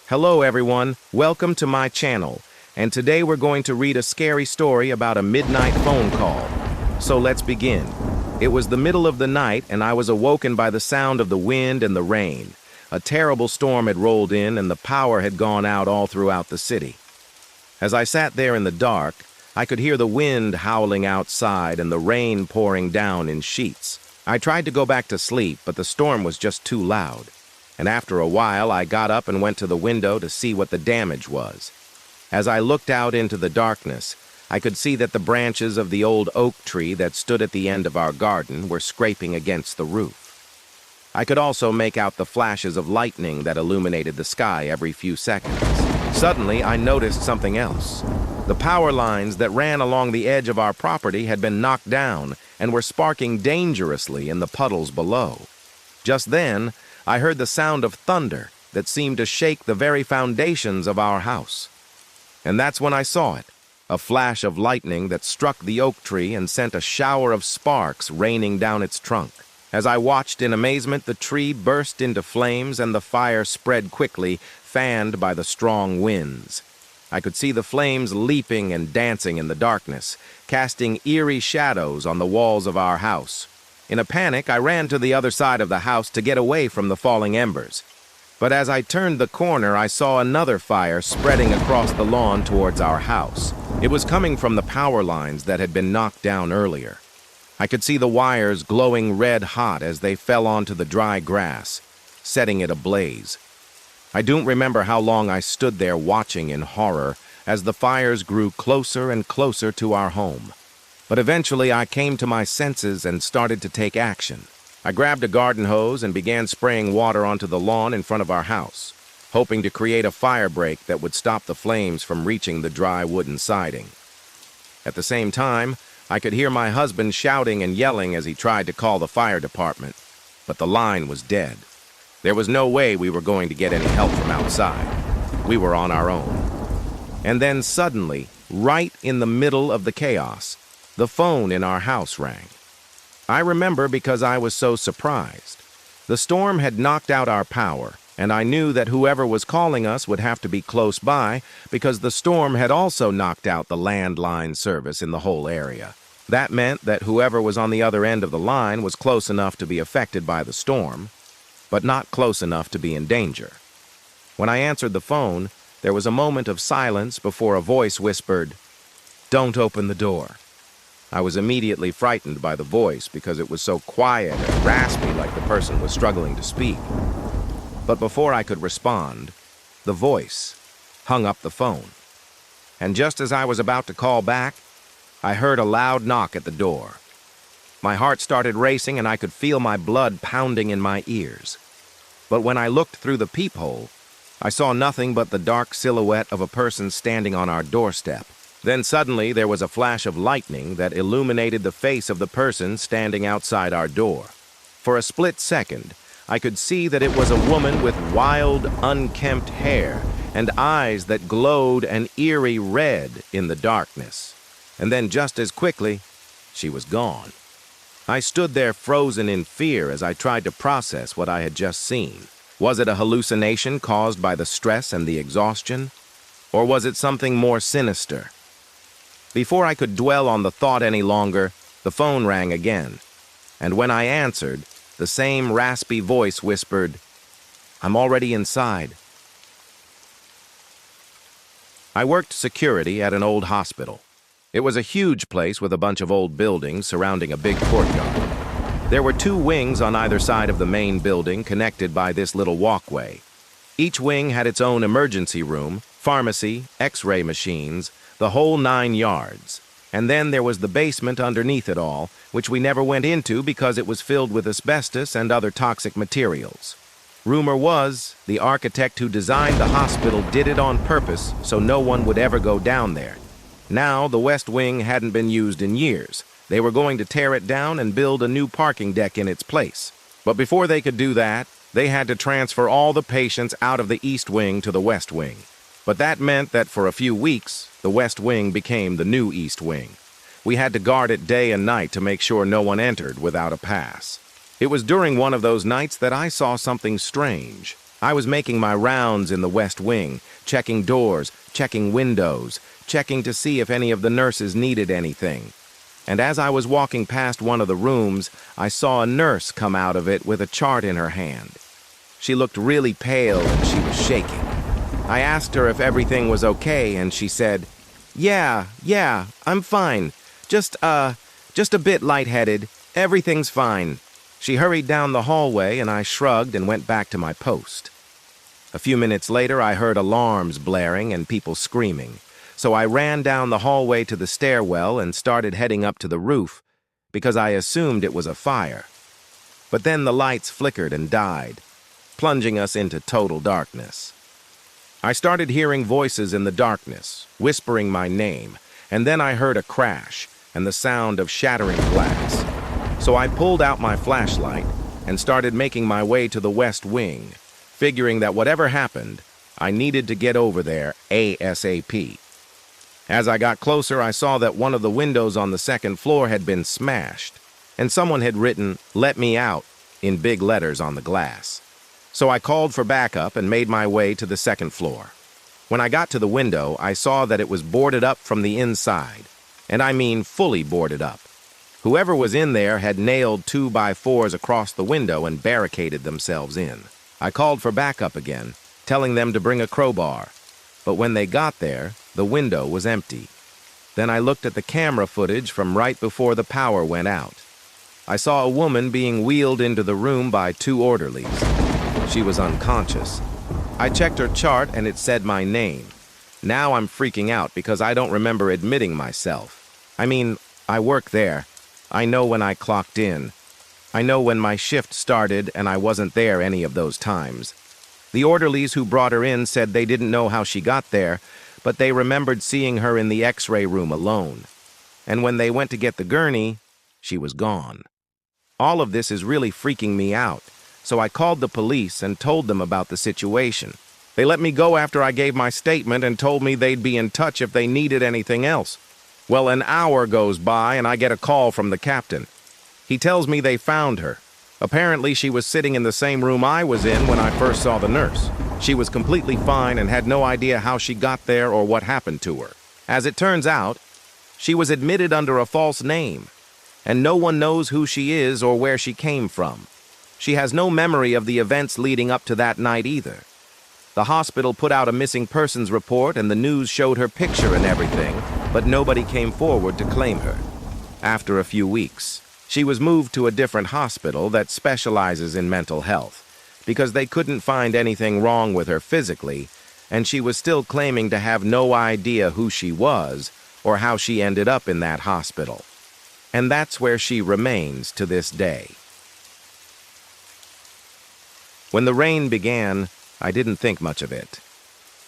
Speaker 1: Hello everyone, welcome to my channel, and today we're going to read a scary story about a midnight phone call. So let's begin. It was the middle of the night and I was awoken by the sound of the wind and the rain. A terrible storm had rolled in and the power had gone out all throughout the city. As I sat there in the dark, I could hear the wind howling outside and the rain pouring down in sheets. I tried to go back to sleep, but the storm was just too loud. And after a while, I got up and went to the window to see what the damage was. As I looked out into the darkness, I could see that the branches of the old oak tree that stood at the end of our garden were scraping against the roof. I could also make out the flashes of lightning that illuminated the sky every few seconds. Suddenly, I noticed something else. The power lines that ran along the edge of our property had been knocked down and were sparking dangerously in the puddles below. Just then, I heard the sound of thunder that seemed to shake the very foundations of our house. And that's when I saw it, a flash of lightning that struck the oak tree and sent a shower of sparks raining down its trunk. As I watched in amazement, the tree burst into flames and the fire spread quickly, fanned by the strong winds. I could see the flames leaping and dancing in the darkness, casting eerie shadows on the walls of our house. In a panic, I ran to the other side of the house to get away from the falling embers. But as I turned the corner, I saw another fire spreading across the lawn towards our house. It was coming from the power lines that had been knocked down earlier. I could see the wires glowing red hot as they fell onto the dry grass, setting it ablaze. I don't remember how long I stood there watching in horror as the fires grew closer and closer to our home. But eventually I came to my senses and started to take action. I grabbed a garden hose and began spraying water onto the lawn in front of our house, hoping to create a fire break that would stop the flames from reaching the dry wooden siding. At the same time, I could hear my husband shouting and yelling as he tried to call the fire department, but the line was dead. There was no way we were going to get any help from outside. We were on our own. And then suddenly, right in the middle of the chaos, the phone in our house rang. I remember because I was so surprised. The storm had knocked out our power, and I knew that whoever was calling us would have to be close by because the storm had also knocked out the landline service in the whole area. That meant that whoever was on the other end of the line was close enough to be affected by the storm, but not close enough to be in danger. When I answered the phone, there was a moment of silence before a voice whispered, "Don't open the door." I was immediately frightened by the voice because it was so quiet and raspy like the person was struggling to speak. But before I could respond, the voice hung up the phone. And just as I was about to call back, I heard a loud knock at the door. My heart started racing and I could feel my blood pounding in my ears. But when I looked through the peephole, I saw nothing but the dark silhouette of a person standing on our doorstep. Then suddenly there was a flash of lightning that illuminated the face of the person standing outside our door. For a split second, I could see that it was a woman with wild, unkempt hair and eyes that glowed an eerie red in the darkness. And then just as quickly, she was gone. I stood there frozen in fear as I tried to process what I had just seen. Was it a hallucination caused by the stress and the exhaustion? Or was it something more sinister? Before I could dwell on the thought any longer, the phone rang again. and when I answered, the same raspy voice whispered, "I'm already inside." I worked security at an old hospital. It was a huge place with a bunch of old buildings surrounding a big courtyard. There were 2 wings on either side of the main building connected by this little walkway. Each wing had its own emergency room, pharmacy, X-ray machines, the whole 9 yards. And then there was the basement underneath it all, which we never went into because it was filled with asbestos and other toxic materials. Rumor was, the architect who designed the hospital did it on purpose so no one would ever go down there. Now, the West Wing hadn't been used in years. They were going to tear it down and build a new parking deck in its place. But before they could do that, they had to transfer all the patients out of the East Wing to the West Wing. But that meant that for a few weeks, the West Wing became the new East Wing. We had to guard it day and night to make sure no one entered without a pass. It was during one of those nights that I saw something strange. I was making my rounds in the West Wing, checking doors, checking windows, checking to see if any of the nurses needed anything. And as I was walking past one of the rooms, I saw a nurse come out of it with a chart in her hand. She looked really pale and she was shaking. I asked her if everything was okay, and she said, Yeah, I'm fine. Just a bit lightheaded. Everything's fine." She hurried down the hallway, and I shrugged and went back to my post. A few minutes later, I heard alarms blaring and people screaming. So I ran down the hallway to the stairwell and started heading up to the roof, because I assumed it was a fire. But then the lights flickered and died, plunging us into total darkness. I started hearing voices in the darkness, whispering my name, and then I heard a crash and the sound of shattering glass. So I pulled out my flashlight and started making my way to the West Wing, figuring that whatever happened, I needed to get over there ASAP. As I got closer, I saw that one of the windows on the 2nd floor had been smashed, and someone had written, "Let me out," in big letters on the glass. So I called for backup and made my way to the 2nd floor. When I got to the window, I saw that it was boarded up from the inside, and I mean fully boarded up. Whoever was in there had nailed 2x4s across the window and barricaded themselves in. I called for backup again, telling them to bring a crowbar. But when they got there, the window was empty. Then I looked at the camera footage from right before the power went out. I saw a woman being wheeled into the room by 2 orderlies. She was unconscious. I checked her chart and it said my name. Now I'm freaking out because I don't remember admitting myself. I mean, I work there. I know when I clocked in. I know when my shift started and I wasn't there any of those times. The orderlies who brought her in said they didn't know how she got there, but they remembered seeing her in the X-ray room alone. And when they went to get the gurney, she was gone. All of this is really freaking me out, so I called the police and told them about the situation. They let me go after I gave my statement and told me they'd be in touch if they needed anything else. Well, an hour goes by and I get a call from the captain. He tells me they found her. Apparently, she was sitting in the same room I was in when I first saw the nurse. She was completely fine and had no idea how she got there or what happened to her. As it turns out, she was admitted under a false name, and no one knows who she is or where she came from. She has no memory of the events leading up to that night either. The hospital put out a missing persons report and the news showed her picture and everything, but nobody came forward to claim her. After a few weeks, she was moved to a different hospital that specializes in mental health because they couldn't find anything wrong with her physically, and she was still claiming to have no idea who she was or how she ended up in that hospital. And that's where she remains to this day. When the rain began, I didn't think much of it.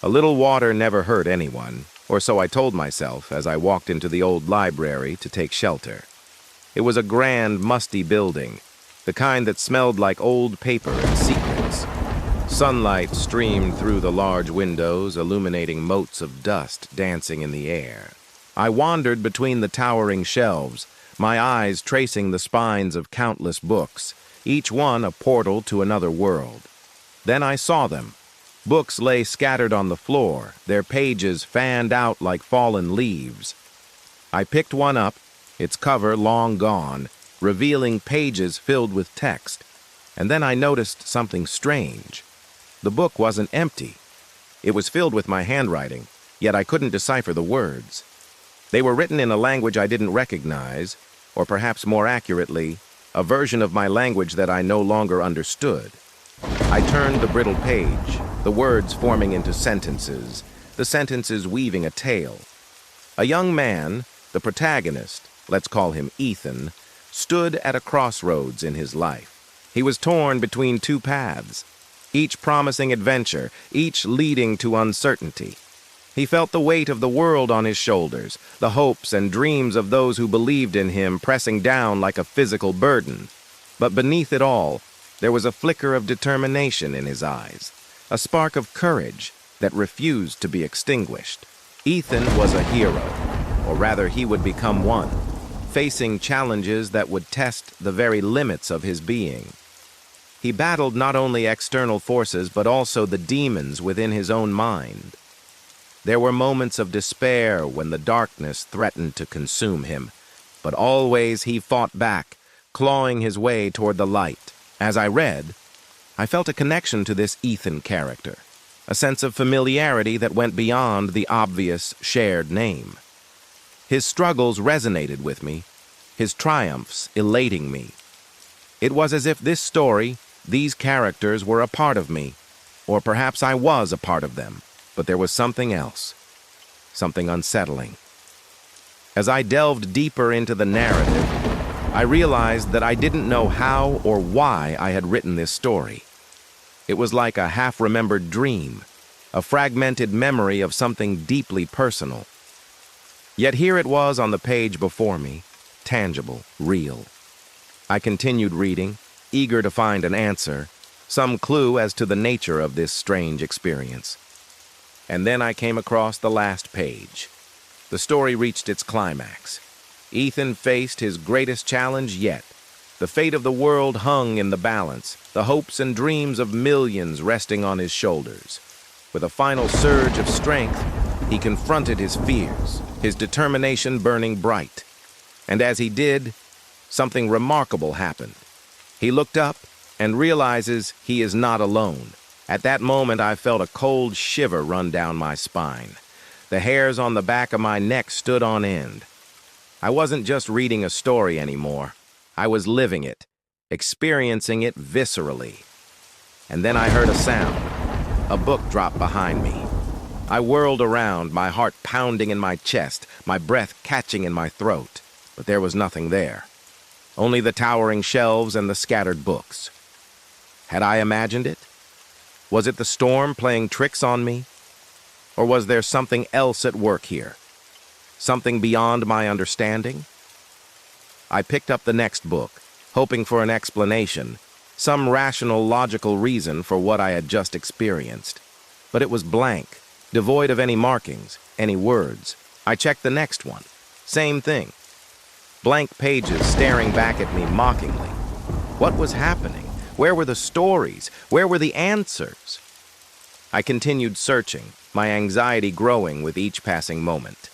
Speaker 1: A little water never hurt anyone, or so I told myself as I walked into the old library to take shelter. It was a grand, musty building, the kind that smelled like old paper and secrets. Sunlight streamed through the large windows, illuminating motes of dust dancing in the air. I wandered between the towering shelves, my eyes tracing the spines of countless books, each one a portal to another world. Then I saw them. Books lay scattered on the floor, their pages fanned out like fallen leaves. I picked one up, its cover long gone, revealing pages filled with text. And then I noticed something strange. The book wasn't empty. It was filled with my handwriting, yet I couldn't decipher the words. They were written in a language I didn't recognize, or perhaps more accurately, a version of my language that I no longer understood. I turned the brittle page, the words forming into sentences, the sentences weaving a tale. A young man, the protagonist, let's call him Ethan, stood at a crossroads in his life. He was torn between two paths, each promising adventure, each leading to uncertainty. He felt the weight of the world on his shoulders, the hopes and dreams of those who believed in him pressing down like a physical burden. But beneath it all, there was a flicker of determination in his eyes, a spark of courage that refused to be extinguished. Ethan was a hero, or rather he would become one, facing challenges that would test the very limits of his being. He battled not only external forces but also the demons within his own mind. There were moments of despair when the darkness threatened to consume him, but always he fought back, clawing his way toward the light. As I read, I felt a connection to this Ethan character, a sense of familiarity that went beyond the obvious shared name. His struggles resonated with me, his triumphs elating me. It was as if this story, these characters were a part of me, or perhaps I was a part of them. But there was something else, something unsettling. As I delved deeper into the narrative, I realized that I didn't know how or why I had written this story. It was like a half-remembered dream, a fragmented memory of something deeply personal. Yet here it was on the page before me, tangible, real. I continued reading, eager to find an answer, some clue as to the nature of this strange experience. And then I came across the last page. The story reached its climax. Ethan faced his greatest challenge yet. The fate of the world hung in the balance, the hopes and dreams of millions resting on his shoulders. With a final surge of strength, he confronted his fears, his determination burning bright. And as he did, something remarkable happened. He looked up and realizes he is not alone. At that moment, I felt a cold shiver run down my spine. The hairs on the back of my neck stood on end. I wasn't just reading a story anymore. I was living it, experiencing it viscerally. And then I heard a sound. A book dropped behind me. I whirled around, my heart pounding in my chest, my breath catching in my throat. But there was nothing there. Only the towering shelves and the scattered books. Had I imagined it? Was it the storm playing tricks on me? Or was there something else at work here? Something beyond my understanding? I picked up the next book, hoping for an explanation, some rational, logical reason for what I had just experienced. But it was blank, devoid of any markings, any words. I checked the next one. Same thing. Blank pages staring back at me mockingly. What was happening? Where were the stories? Where were the answers? I continued searching, my anxiety growing with each passing moment.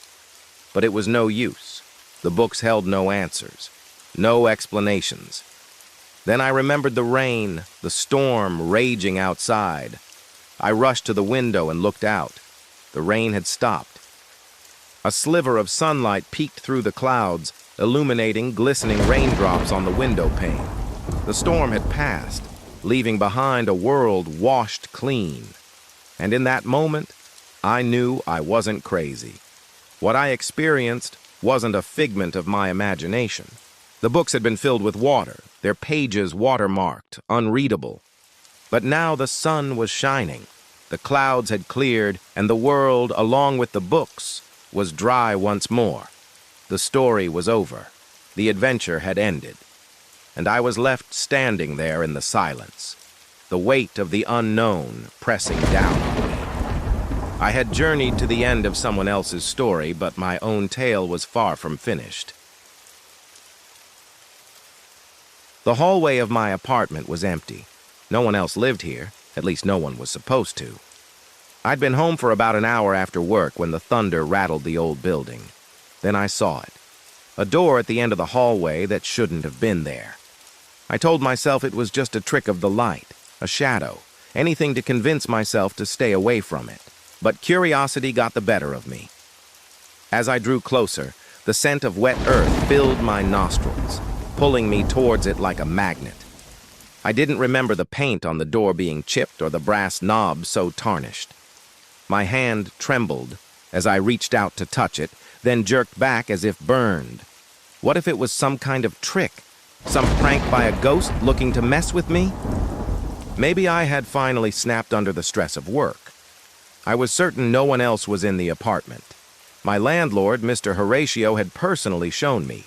Speaker 1: But it was no use. The books held no answers, no explanations. Then I remembered the rain, the storm raging outside. I rushed to the window and looked out. The rain had stopped. A sliver of sunlight peeked through the clouds, illuminating glistening raindrops on the window pane. The storm had passed, leaving behind a world washed clean. And in that moment, I knew I wasn't crazy. What I experienced wasn't a figment of my imagination. The books had been filled with water, their pages watermarked, unreadable. But now the sun was shining, the clouds had cleared, and the world, along with the books, was dry once more. The story was over. The adventure had ended. And I was left standing there in the silence, the weight of the unknown pressing down on me. I had journeyed to the end of someone else's story, but my own tale was far from finished. The hallway of my apartment was empty. No one else lived here, at least no one was supposed to. I'd been home for about an hour after work when the thunder rattled the old building. Then I saw it. a door at the end of the hallway that shouldn't have been there. I told myself it was just a trick of the light, a shadow, anything to convince myself to stay away from it. But curiosity got the better of me. As I drew closer, the scent of wet earth filled my nostrils, pulling me towards it like a magnet. I didn't remember the paint on the door being chipped or the brass knob so tarnished. My hand trembled as I reached out to touch it, then jerked back as if burned. What if it was some kind of trick? Some prank by a ghost looking to mess with me? Maybe I had finally snapped under the stress of work. I was certain no one else was in the apartment. My landlord, Mr. Horatio, had personally shown me.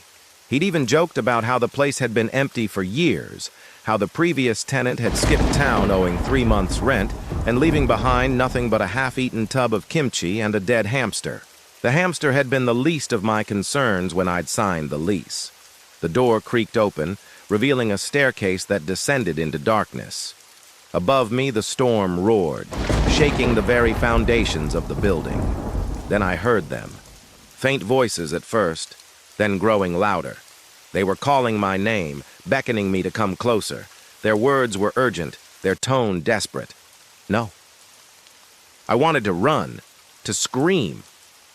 Speaker 1: He'd even joked about how the place had been empty for years, how the previous tenant had skipped town owing 3 months' rent and leaving behind nothing but a half-eaten tub of kimchi and a dead hamster. The hamster had been the least of my concerns when I'd signed the lease. The door creaked open, revealing a staircase that descended into darkness. Above me, the storm roared, shaking the very foundations of the building. Then I heard them. Faint voices at first, then growing louder. They were calling my name, beckoning me to come closer. Their words were urgent, their tone desperate. No. I wanted to run, to scream,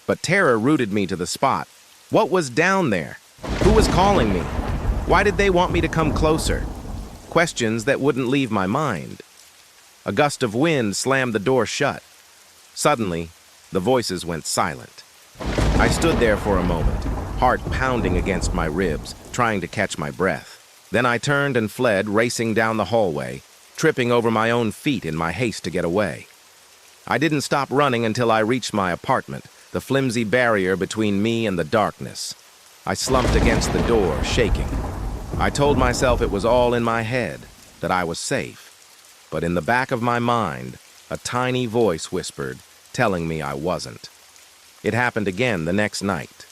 Speaker 1: but terror rooted me to the spot. What was down there? Who was calling me? Why did they want me to come closer? Questions that wouldn't leave my mind. A gust of wind slammed the door shut. Suddenly, the voices went silent. I stood there for a moment, heart pounding against my ribs, trying to catch my breath. Then I turned and fled, racing down the hallway, tripping over my own feet in my haste to get away. I didn't stop running until I reached my apartment, the flimsy barrier between me and the darkness. I slumped against the door, shaking. I told myself it was all in my head, that I was safe. But in the back of my mind, a tiny voice whispered, telling me I wasn't. It happened again the next night.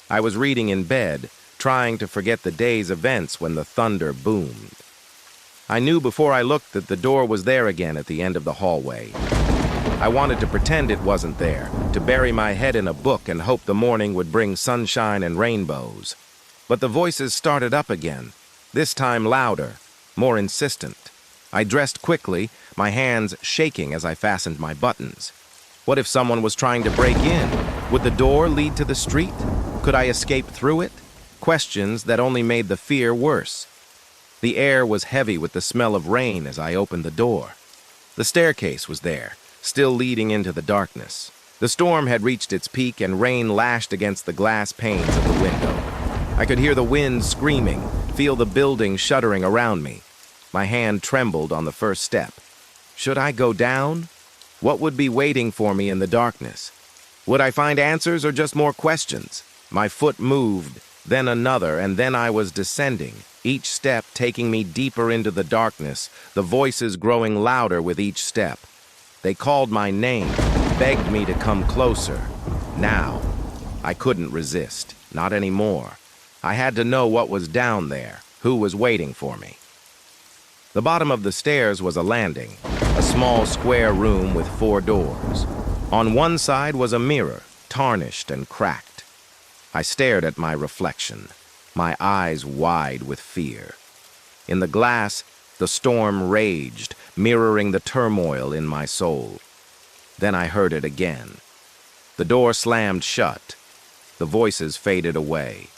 Speaker 1: I was reading in bed, trying to forget the day's events when the thunder boomed. I knew before I looked that the door was there again at the end of the hallway. I wanted to pretend it wasn't there, to bury my head in a book and hope the morning would bring sunshine and rainbows. But the voices started up again, this time louder, more insistent. I dressed quickly, my hands shaking as I fastened my buttons. What if someone was trying to break in? Would the door lead to the street? Could I escape through it? Questions that only made the fear worse. The air was heavy with the smell of rain as I opened the door. The staircase was there, still leading into the darkness. The storm had reached its peak and rain lashed against the glass panes of the window. I could hear the wind screaming, feel the building shuddering around me. My hand trembled on the first step. Should I go down? What would be waiting for me in the darkness? Would I find answers or just more questions? My foot moved, then another, and then I was descending, each step taking me deeper into the darkness, the voices growing louder with each step. They called my name, begged me to come closer. Now, I couldn't resist, not anymore. I had to know what was down there, who was waiting for me. The bottom of the stairs was a landing, a small square room with 4 doors. On one side was a mirror, tarnished and cracked. I stared at my reflection, my eyes wide with fear. In the glass, the storm raged, mirroring the turmoil in my soul. Then I heard it again. The door slammed shut. The voices faded away.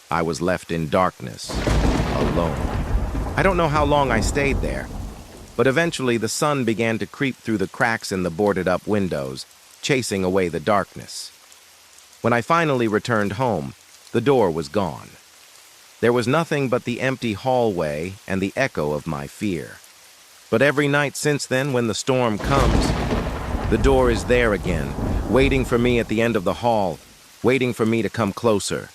Speaker 1: I was left in darkness, alone. I don't know how long I stayed there, but eventually the sun began to creep through the cracks in the boarded-up windows, chasing away the darkness. When I finally returned home, the door was gone. There was nothing but the empty hallway and the echo of my fear. But every night since then, when the storm comes, the door is there again, waiting for me at the end of the hall, waiting for me to come closer.